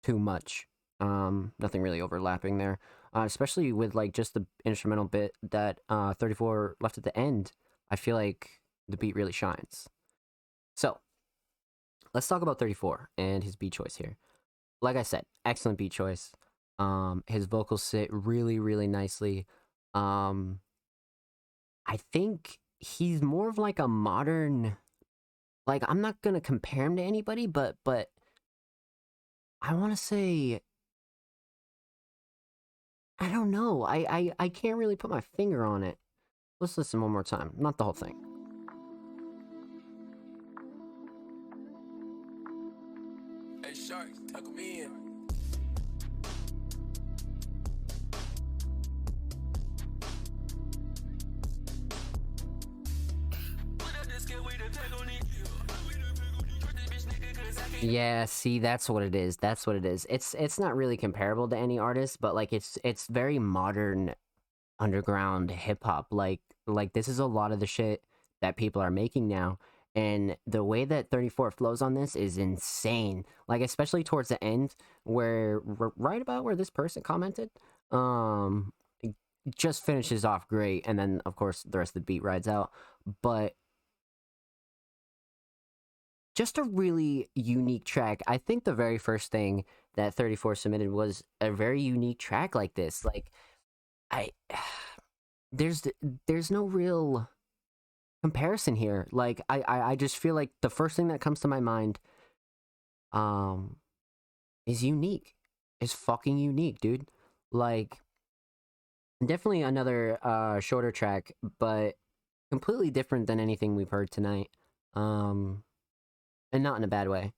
much. Nothing really overlapping there. Especially with like just the instrumental bit that 34 left at the end. I feel like the beat really shines. So let's talk about 34 and his beat choice here. Like I said, excellent beat choice. His vocals sit really nicely. I think he's more of like a modern, like, I'm not gonna compare him to anybody, but I want to say, I don't know. I can't really put my finger on it. Let's listen one more time. Not the whole thing. Hey, Sharks, tuck me in. Yeah, see, that's what it is. That's what it is. It's not really comparable to any artist, but like it's very modern underground hip hop. Like this is a lot of the shit that people are making now. And the way that 34 flows on this is insane. Like especially towards the end where right about where this person commented, it just finishes off great, and then of course the rest of the beat rides out. But just a really unique track. I think the very first thing that 34 submitted was a very unique track like this. Like, there's no real comparison here. Like, I just feel like the first thing that comes to my mind, is unique. Is fucking unique, dude. Like, definitely another shorter track, but completely different than anything we've heard tonight. And not in a bad way.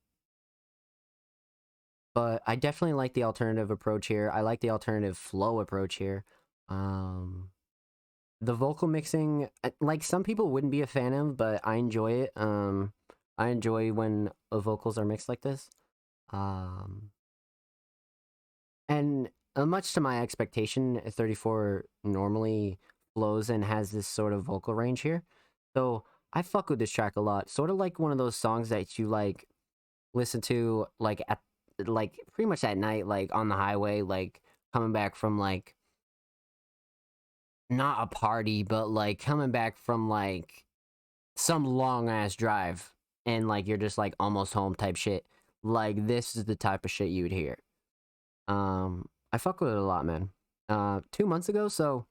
But I definitely like the alternative approach here. I like the alternative flow approach here. The vocal mixing, like some people wouldn't be a fan of, but I enjoy it. I enjoy when vocals are mixed like this. And much to my expectation, 34 normally flows and has this sort of vocal range here. So I fuck with this track a lot. Sort of like one of those songs that you like listen to like at like pretty much at night, like on the highway, like coming back from like not a party, but like coming back from like some long ass drive and like you're just like almost home type shit. Like this is the type of shit you would hear. I fuck with it a lot, man. 2 months ago, so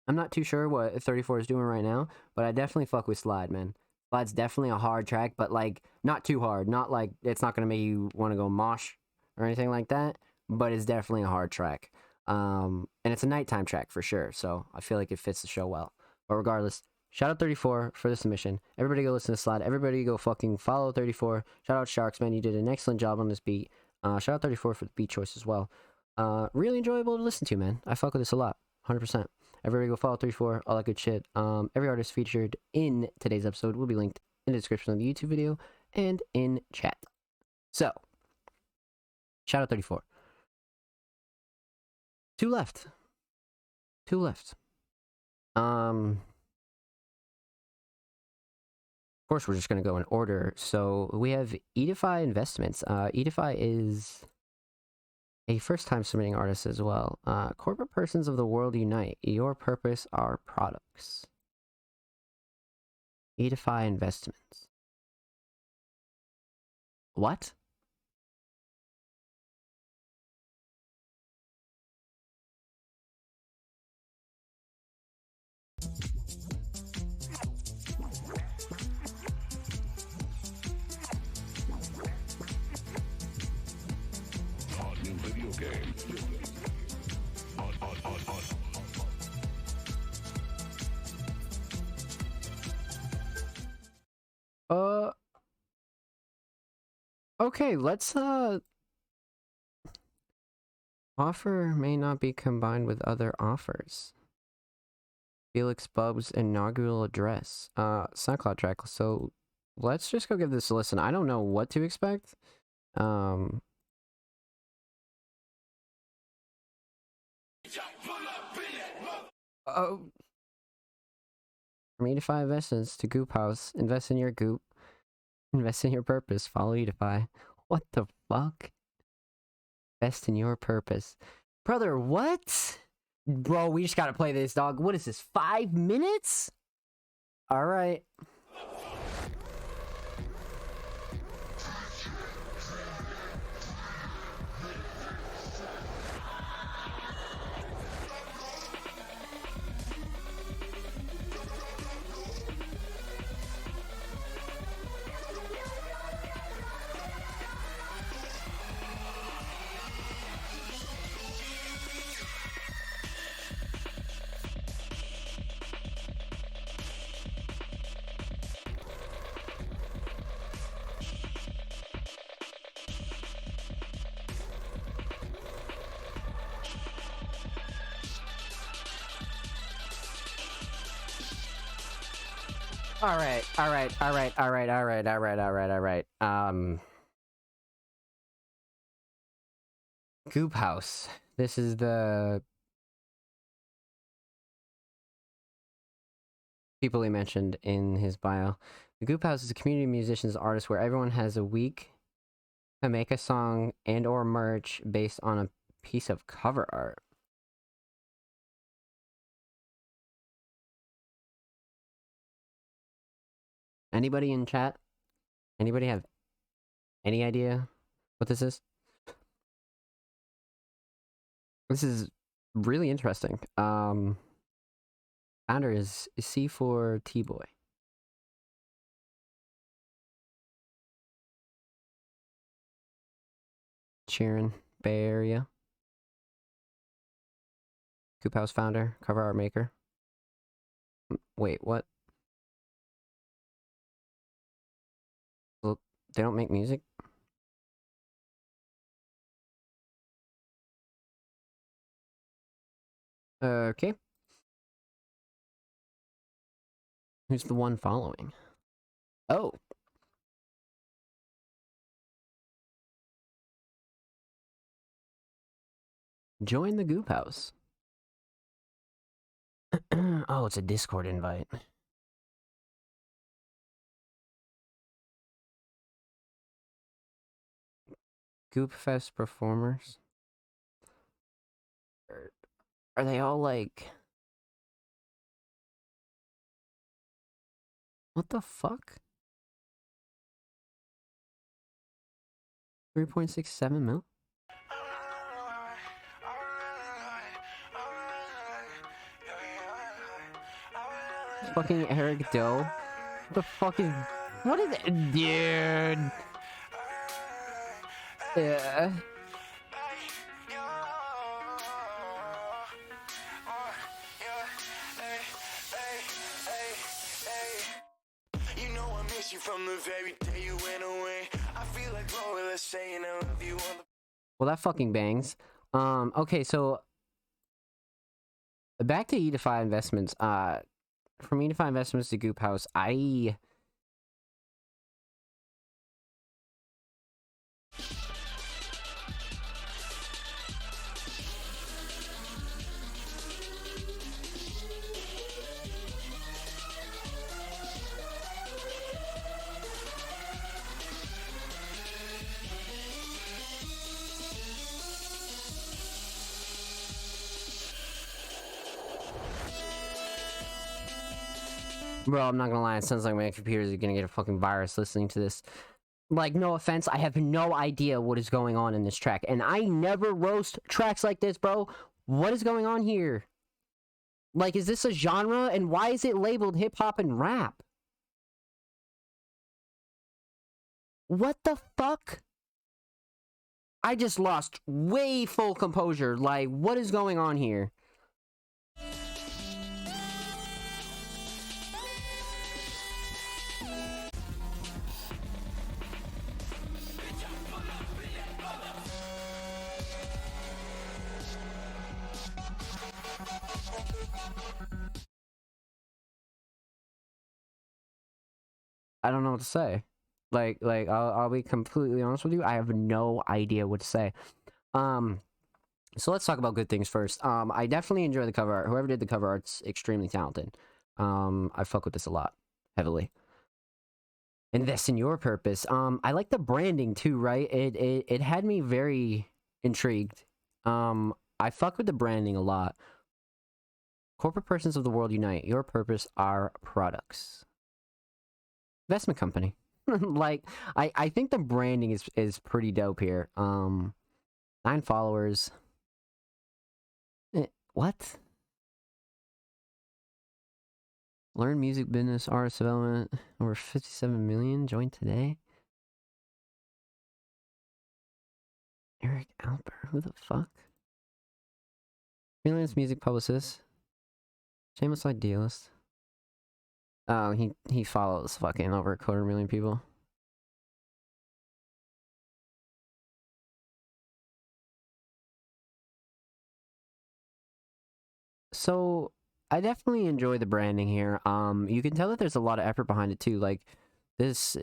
I'm not too sure what 34 is doing right now, but I definitely fuck with Slide, man. Slide's definitely a hard track, but like not too hard. Not like it's not gonna make you want to go mosh or anything like that. but it's definitely a hard track. And it's a nighttime track for sure, so I feel like it fits the show well. But regardless, shout out 34 for the submission. Everybody go listen to Slide. Everybody go fucking follow 34. Shout out Sharks, man. You did an excellent job on this beat. Shout out 34 for the beat choice as well. Really enjoyable to listen to, man. I fuck with this a lot. 100%. Everybody go follow 34, all that good shit. Every artist featured in today's episode will be linked in the description of the YouTube video and in chat. So, shout out 34. Two left. Of course, we're just going to go in order. So we have Edify Investments. Edify is a first-time submitting artist as well. Corporate persons of the world unite. Your purpose, our products. Edify Investments. What? Hot new video game. Okay, let's offer may not be combined with other offers. Felix Bub's inaugural address. SoundCloud track. So let's just go give this a listen. I don't know what to expect. Oh, from Edify Investments to Goop House. Invest in your Goop. Invest in your purpose. Follow Edify. What the fuck? Invest in your purpose. Brother, what? Bro, we just gotta play this, dog. What is this, 5 minutes? Alright. Alright. Goop House. This is the people he mentioned in his bio. The Goop House is a community of musicians and artists where everyone has a week to make a song and or merch based on a piece of cover art. Anybody in chat? Anybody have any idea what this is? This is really interesting. Founder is C4 T-Boy. Sheeran, Bay Area. Coop House founder, cover art maker. Wait, what? Well, they don't make music? Okay. Who's the one following? Oh. Join the Goop House. Oh, it's a Discord invite. Goop Fest performers. Are they all like... What the fuck? 3.67 mil? Fucking Eric Doe? What the fuck is... What is it? Dude! Yeah. from the very day you went away. I feel like Lola saying I love you on the Well, that fucking bangs. Okay, so back to Edify Investments. From Edify Investments to Goop House, Bro, I'm not gonna lie, it sounds like my computer is gonna get a fucking virus listening to this. Like, no offense, I have no idea what is going on in this track. And I never roast tracks like this, bro. What is going on here? Like, is this a genre? And why is it labeled hip-hop and rap? What the fuck? I just lost way full composure. Like, what is going on here? I don't know what to say. Like I'll be completely honest with you. I have no idea what to say. So let's talk about good things first. I definitely enjoy the cover art. Whoever did the cover art's extremely talented. I fuck with this a lot, heavily. Invest in your purpose. I like the branding too, right? It had me very intrigued. I fuck with the branding a lot. Corporate persons of the world unite. Your purpose, our products. Investment company. Like, I think the branding is pretty dope here. 9 followers. What? Learn music business, artist development. Over 57 million. Join today. Eric Alper. Who the fuck? Freelance music publicist. Shameless idealist. Oh, he follows fucking over 250,000 people. So I definitely enjoy the branding here. You can tell that there's a lot of effort behind it too. Like this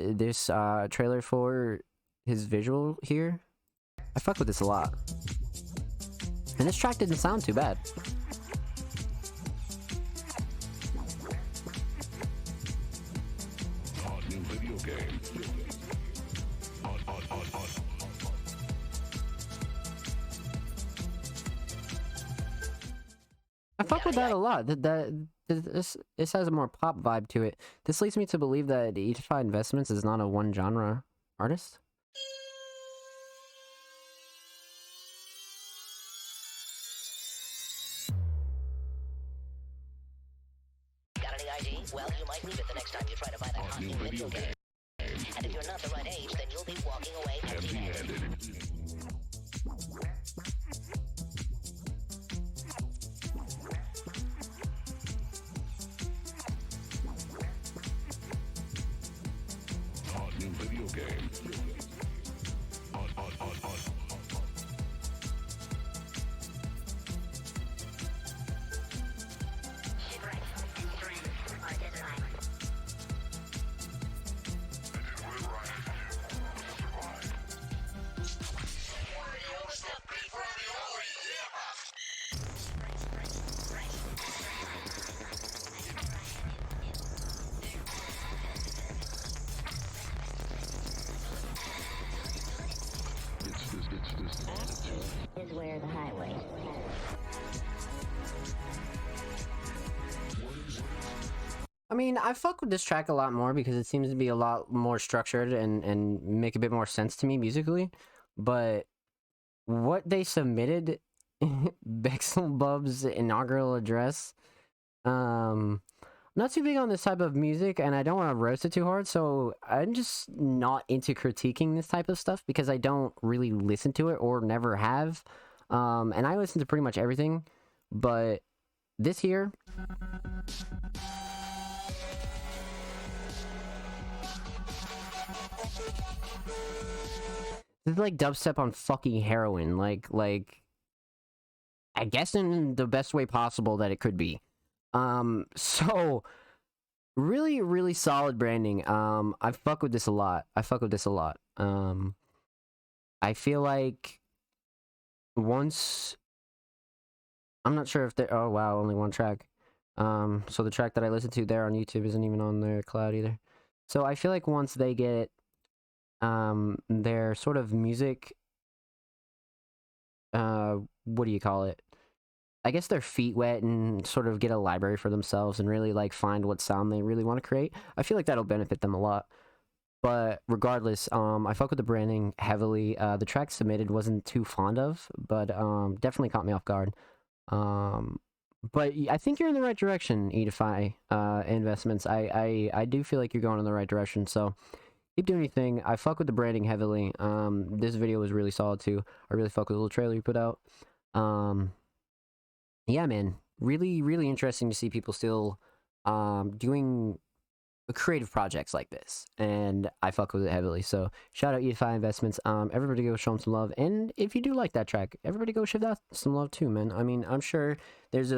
trailer for his visual here. I fuck with this a lot. And this track didn't sound too bad. Hot new video game. Hot. I fuck with that a lot. This has a more pop vibe to it. This leads me to believe that Edify Investments is not a one genre artist. Got any ID? Well, you might need it the next time you try to buy that hot new video game. And if you're not the right age, then you'll be walking away empty-handed. Hot new video game. Hot. Is where the highway. I mean, I fuck with this track a lot more because it seems to be a lot more structured and make a bit more sense to me musically. But what they submitted, Bexelbub's inaugural address, not too big on this type of music, and I don't want to roast it too hard, so I'm just not into critiquing this type of stuff because I don't really listen to it or never have. And I listen to pretty much everything, but this here... This is like dubstep on fucking heroin. Like I guess in the best way possible that it could be. So really, really solid branding. I fuck with this a lot. I feel like once I'm not sure if they oh wow, only one track. So the track that I listened to there on YouTube isn't even on their cloud either. So I feel like once they get their sort of music, what do you call it? I guess their feet wet and sort of get a library for themselves and really like find what sound they really want to create. I feel like that'll benefit them a lot. But regardless, I fuck with the branding heavily. The track submitted wasn't too fond of, but definitely caught me off guard. But I think you're in the right direction, Edify Investments. I do feel like you're going in the right direction. So keep doing your thing. I fuck with the branding heavily. This video was really solid too. I really fuck with the little trailer you put out. Yeah, man, really, really interesting to see people still doing creative projects like this, and I fuck with it heavily. So shout out EFI Investments. Everybody go show them some love, and if you do like that track, everybody go show that some love too, man. I mean, I'm sure there's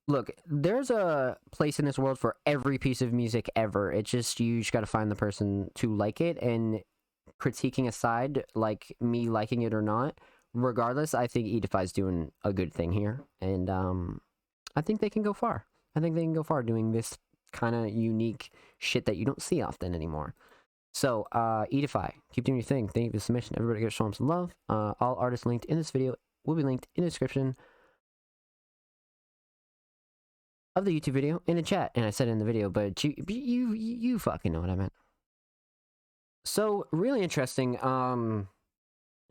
look, there's a place in this world for every piece of music ever. It's just you just got to find the person to like it, and critiquing aside, like me liking it or not, regardless, I think Edify's doing a good thing here, and I think they can go far. I think they can go far doing this kind of unique shit that you don't see often anymore. So, Edify, keep doing your thing. Thank you for the submission. Everybody go show them some love. All artists linked in this video will be linked in the description of the YouTube video in the chat, and I said it in the video, but you fucking know what I meant. So, really interesting.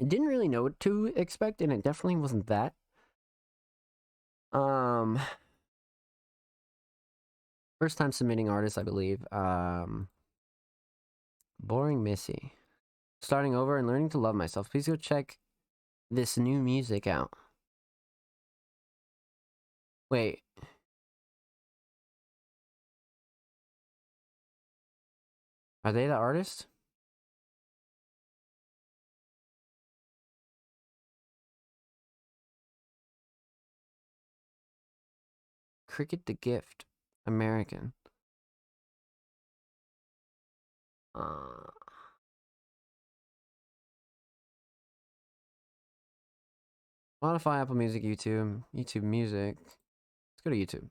Didn't really know what to expect, and it definitely wasn't that. First time submitting artist, I believe. Boring Missy. Starting over and learning to love myself. Please go check this new music out. Wait. Are they the artist? Cricket the Gift. American. Spotify, Apple Music, YouTube Music. Let's go to YouTube.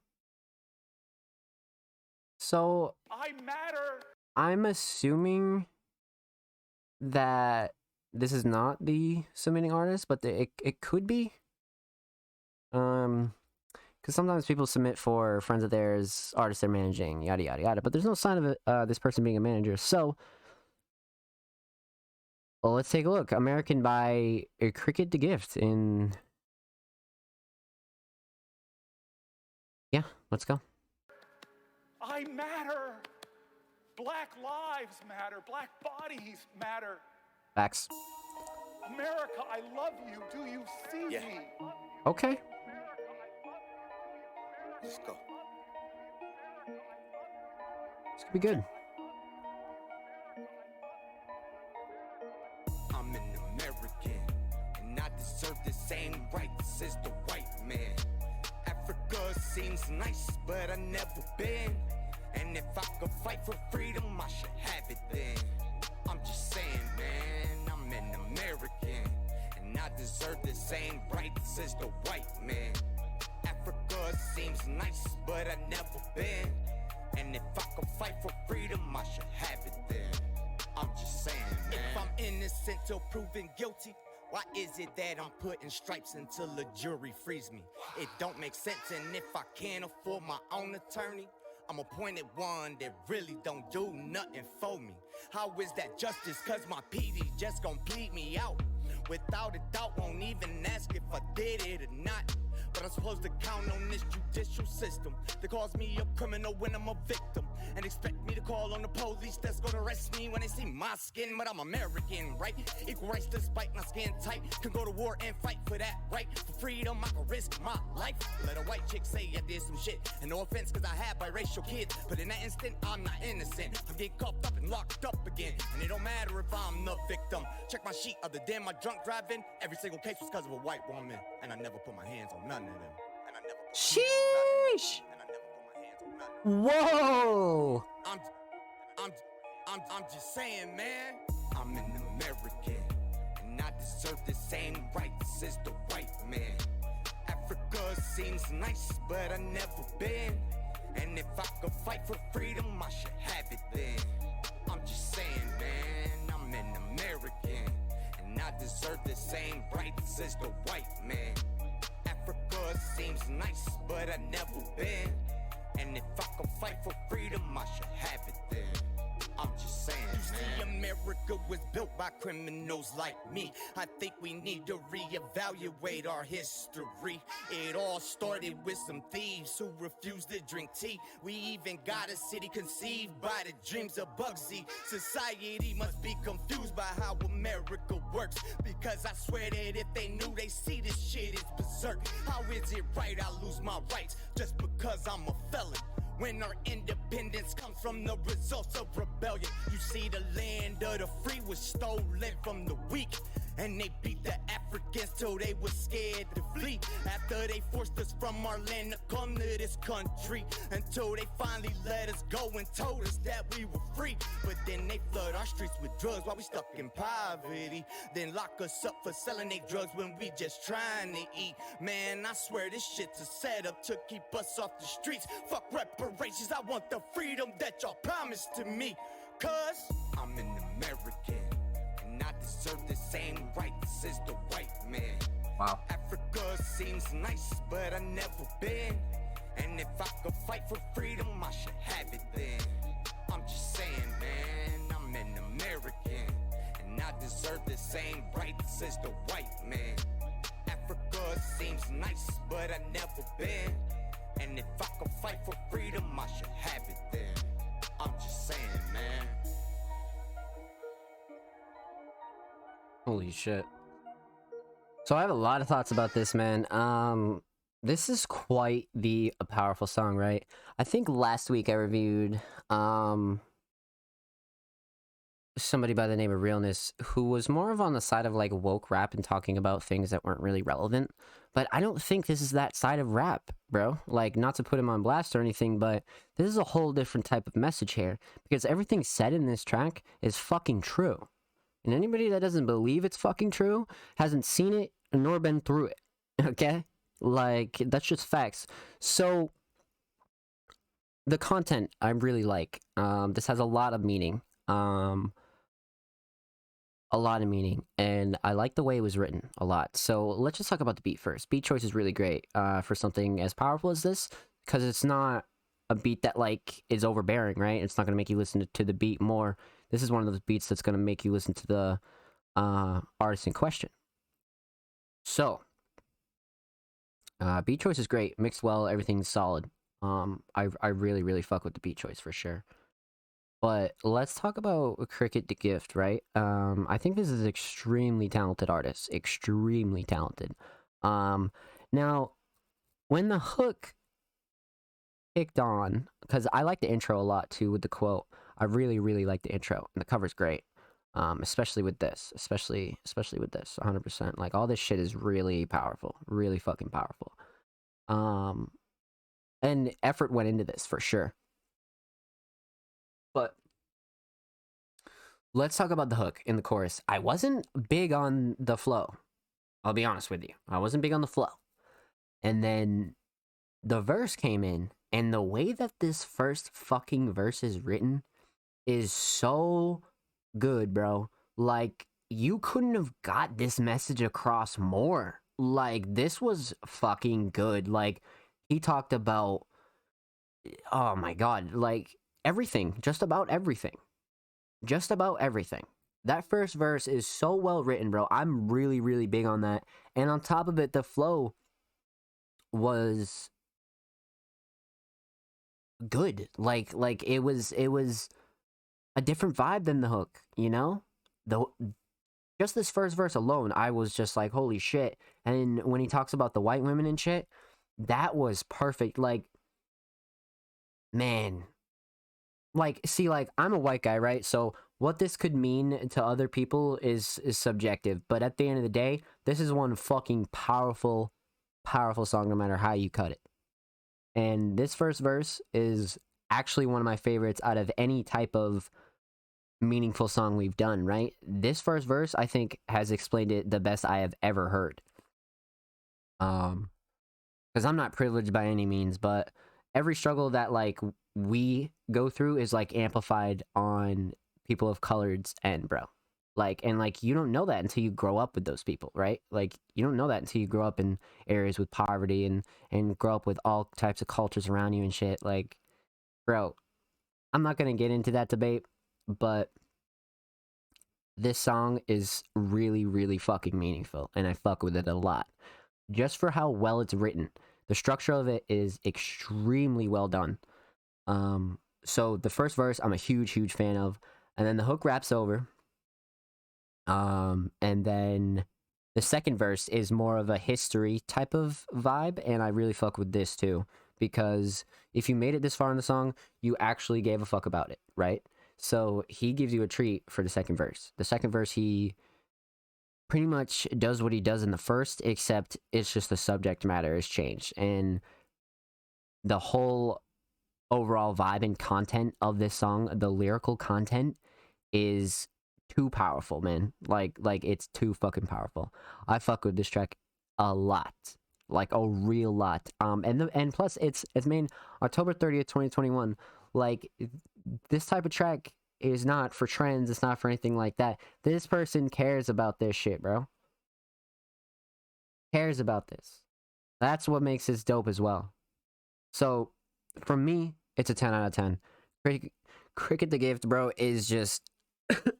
So I matter. I'm assuming that this is not the submitting artist, but it could be. Because sometimes people submit for friends of theirs, artists they're managing, yada yada yada. But there's no sign of it, this person being a manager. So, well, let's take a look. American by Cricket the Gift in. Yeah, let's go. I matter. Black lives matter. Black bodies matter. Facts. America, I love you. Do you see me? Okay. Let's go. This could be good. I'm an American, and I deserve the same rights as the white man. Africa seems nice, but I've never been. And if I could fight for freedom, I should have it then. I'm just saying, man, I'm an American, and I deserve the same rights as the white man. Africa seems nice, but I've never been. And if I could fight for freedom, I should have it then. I'm just saying, man. If I'm innocent till proven guilty, why is it that I'm putting stripes until the jury frees me? It don't make sense, and if I can't afford my own attorney, I'm appointed one that really don't do nothing for me. How is that justice? Cause my PD just gon' plead me out. Without a doubt, won't even ask if I did it or not. But I'm supposed to count on this judicial system that calls me a criminal when I'm a victim, and expect me to call on the police that's gonna arrest me when they see my skin. But I'm American, right? Equal rights despite my skin tight. Can go to war and fight for that right. For freedom, I can risk my life. Let a white chick say I did some shit, and no offense, cause I had biracial kids, but in that instant, I'm not innocent. I'm getting cuffed up and locked up again, and it don't matter if I'm the victim. Check my sheet other than my drunk driving. Every single case was cause of a white woman, and I never put my hands on none of them. And I never put Sheesh! and I never put my hands on none. Whoa! I'm just saying, man. I'm an American, and I deserve the same rights as the white man. Africa seems nice, but I never been. And if I could fight for freedom, I should have it then. I'm just saying, man, I'm an American, and I deserve the same rights as the white man. Africa seems nice, but I never been. And if I could fight for freedom, I should have it then. I'm just saying, you see, America was built by criminals like me. I think we need to reevaluate our history. It all started with some thieves who refused to drink tea. We even got a city conceived by the dreams of Bugsy. Society must be confused by how America works, because I swear that if they knew, they see this shit is berserk. How is it right I lose my rights just because I'm a felon, when our independence comes from the results of rebellion? You see, the land of the free was stolen from the weak, and they beat the Africans till they were scared to flee. After they forced us from our land to come to this country, until they finally let us go and told us that we were free. But then they flood our streets with drugs while we stuck in poverty, then lock us up for selling they drugs when we just trying to eat. Man, I swear this shit's a setup to keep us off the streets. Fuck reparations, I want the freedom that y'all promised to me. Cause I'm an American, and I deserve the same rights as the white man. Wow. Africa seems nice, but I never been. And if I could fight for freedom, I should have it then. I'm just saying, man, I'm an American, and I deserve the same rights as the white man. Africa seems nice, but I never been. And if I could fight for freedom, I should have it then. I'm just saying, man. Holy shit. So I have a lot of thoughts about this, man. This is quite the a powerful song, right? I think last week I reviewed somebody by the name of Realness, who was more of on the side of like woke rap and talking about things that weren't really relevant. But I don't think this is that side of rap, bro. Like, not to put him on blast or anything, but this is a whole different type of message here, because everything said in this track is fucking true. And anybody that doesn't believe it's fucking true hasn't seen it nor been through it. Okay? Like, that's just facts. So the content I really like. This has a lot of meaning. A lot of meaning, and I like the way it was written a lot. So let's just talk about the beat first. Beat choice is really great for something as powerful as this, because it's not a beat that like is overbearing, right? It's not going to make you listen to the beat more. This is one of those beats that's going to make you listen to the artist in question. So beat choice is great, mixed well, everything's solid. I really fuck with the beat choice for sure. But let's talk about Cricket the Gift, right? I think this is an extremely talented artist. Extremely talented. Now, when the hook kicked on, because I like the intro a lot too with the quote. I really like the intro, and the cover's great. Especially with this. Especially with this, 100%. Like, all this shit is really powerful. Really fucking powerful. And effort went into this, for sure. But let's talk about the hook in the chorus. I wasn't big on the flow. I'll be honest with you. I wasn't big on the flow. And then the verse came in, and the way that this first fucking verse is written is so good, bro. Like, you couldn't have got this message across more. Like, this was fucking good. Like, he talked about, oh my god, like, everything, just about everything. Just about everything. That first verse is so well written, bro. I'm really big on that. And on top of it, the flow was good. Like it was a different vibe than the hook, you know? The just this first verse alone, I was just like, holy shit. And when he talks about the white women and shit, that was perfect. Like, man, like, see, like, I'm a white guy, right? So what this could mean to other people is subjective, but at the end of the day, this is one fucking powerful song no matter how you cut it. And this first verse is actually one of my favorites out of any type of meaningful song we've done, right? This first verse, I think, has explained it the best I have ever heard. Because I'm not privileged by any means, but every struggle that, like, we go through is, like, amplified on people of color's end, bro. Like, and, like, you don't know that until you grow up with those people, right? Like, you don't know that until you grow up in areas with poverty and grow up with all types of cultures around you and shit. Like, bro, I'm not gonna get into that debate, but this song is really, really fucking meaningful, and I fuck with it a lot. Just for how well it's written. The structure of it is extremely well done. So the first verse, I'm a huge, huge fan of, and then the hook raps over. And then the second verse is more of a history type of vibe, and I really fuck with this too, because if you made it this far in the song, you actually gave a fuck about it, right? So he gives you a treat for the second verse. The second verse, he pretty much does what he does in the first, except it's just the subject matter has changed, and the whole overall vibe and content of this song, the lyrical content, is too powerful, man. Like it's too fucking powerful. I fuck with this track a lot, like a real lot. And plus it's made October 30th, 2021. Like, this type of track is not for trends. It's not for anything like that. This person cares about this shit, bro. Cares about this. That's what makes this dope as well. So, for me, it's a 10 out of 10. Cricket the Gift, bro, is just,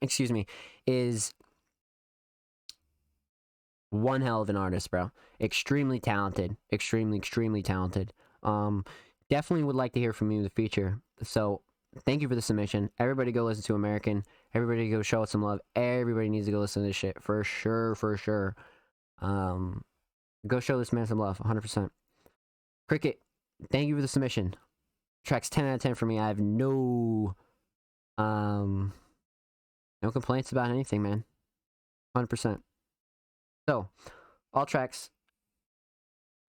excuse me, is one hell of an artist, bro. Extremely talented. Extremely talented. Definitely would like to hear from you in the future. So, thank you for the submission. Everybody go listen to American. Everybody go show it some love. Everybody needs to go listen to this shit. For sure. Go show this man some love. 100%. Cricket, thank you for the submission. Track's 10 out of 10 for me. I have no complaints about anything, man. 100%. So, all tracks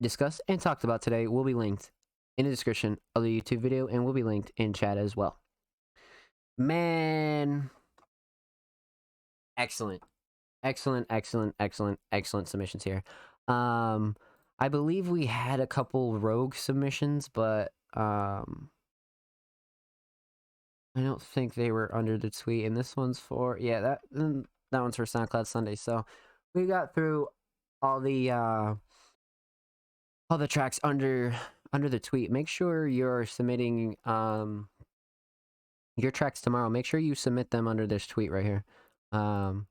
discussed and talked about today will be linked in the description of the YouTube video and will be linked in chat as well. Man, excellent submissions here. I believe we had a couple rogue submissions, but I don't think they were under the tweet, and this one's for, yeah, that one's for SoundCloud Sunday. So we got through all the tracks under the tweet. Make sure you're submitting your tracks tomorrow. Make sure you submit them under this tweet right here. The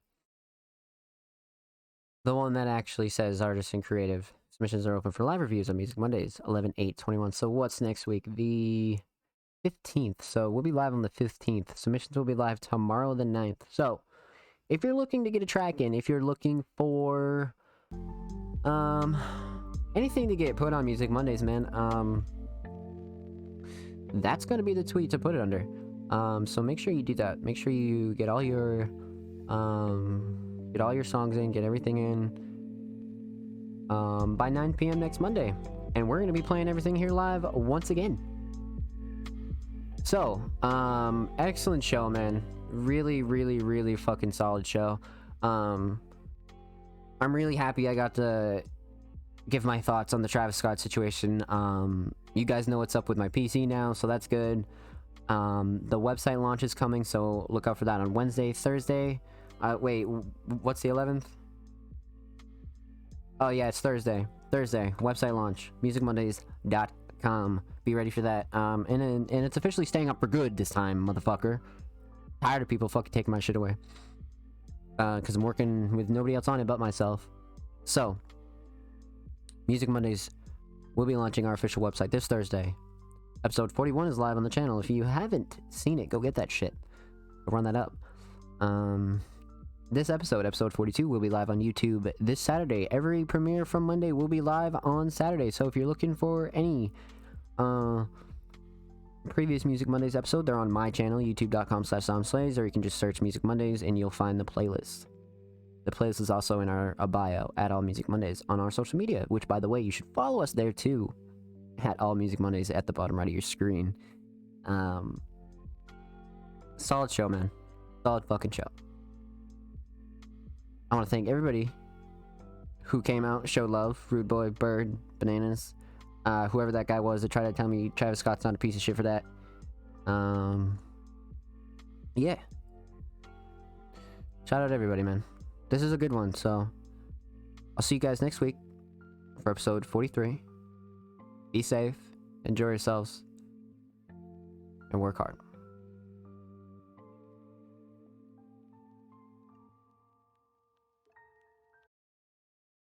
one that actually says artist and creative. Submissions are open for live reviews on Music Mondays, 11/8/21. So what's next week? The 15th. So we'll be live on the 15th. Submissions will be live tomorrow, the 9th. So if you're looking to get a track in, if you're looking for anything to get put on Music Mondays, man, that's gonna be the tweet to put it under. So make sure you do that. Make sure you get all your songs in, get everything in by 9 p.m. next Monday. And we're gonna be playing everything here live once again. So, excellent show, man. Really fucking solid show. I'm really happy I got to give my thoughts on the Travis Scott situation. You guys know what's up with my PC now, so that's good. The website launch is coming, so look out for that on Wednesday, Thursday. Wait, what's the 11th? Oh yeah, it's Thursday. Website launch, musicmondays.com. Be ready for that. And it's officially staying up for good this time, motherfucker. Tired of people fucking taking my shit away. Because I'm working with nobody else on it but myself. So, Music Mondays we'll be launching our official website this Thursday. Episode 41 is live on the channel. If you haven't seen it, go get that shit. I'll run that up. This episode 42, will be live on YouTube this Saturday. Every premiere from Monday will be live on Saturday. So if you're looking for any previous Music Mondays episode, they're on my channel, youtube.com/zombslays, or you can just search Music Mondays and you'll find the playlist. The playlist is also in our bio at All Music Mondays on our social media, which, by the way, you should follow us there too, at All Music Mondays at the bottom right of your screen. Solid show, man. Solid fucking show. I want to thank everybody who came out, showed love. Rude Boy, Bird, Bananas, whoever that guy was that tried to tell me Travis Scott's not a piece of shit for that. Yeah. Shout out to everybody, man. This is a good one, so I'll see you guys next week for episode 43. Be safe, enjoy yourselves, and work hard.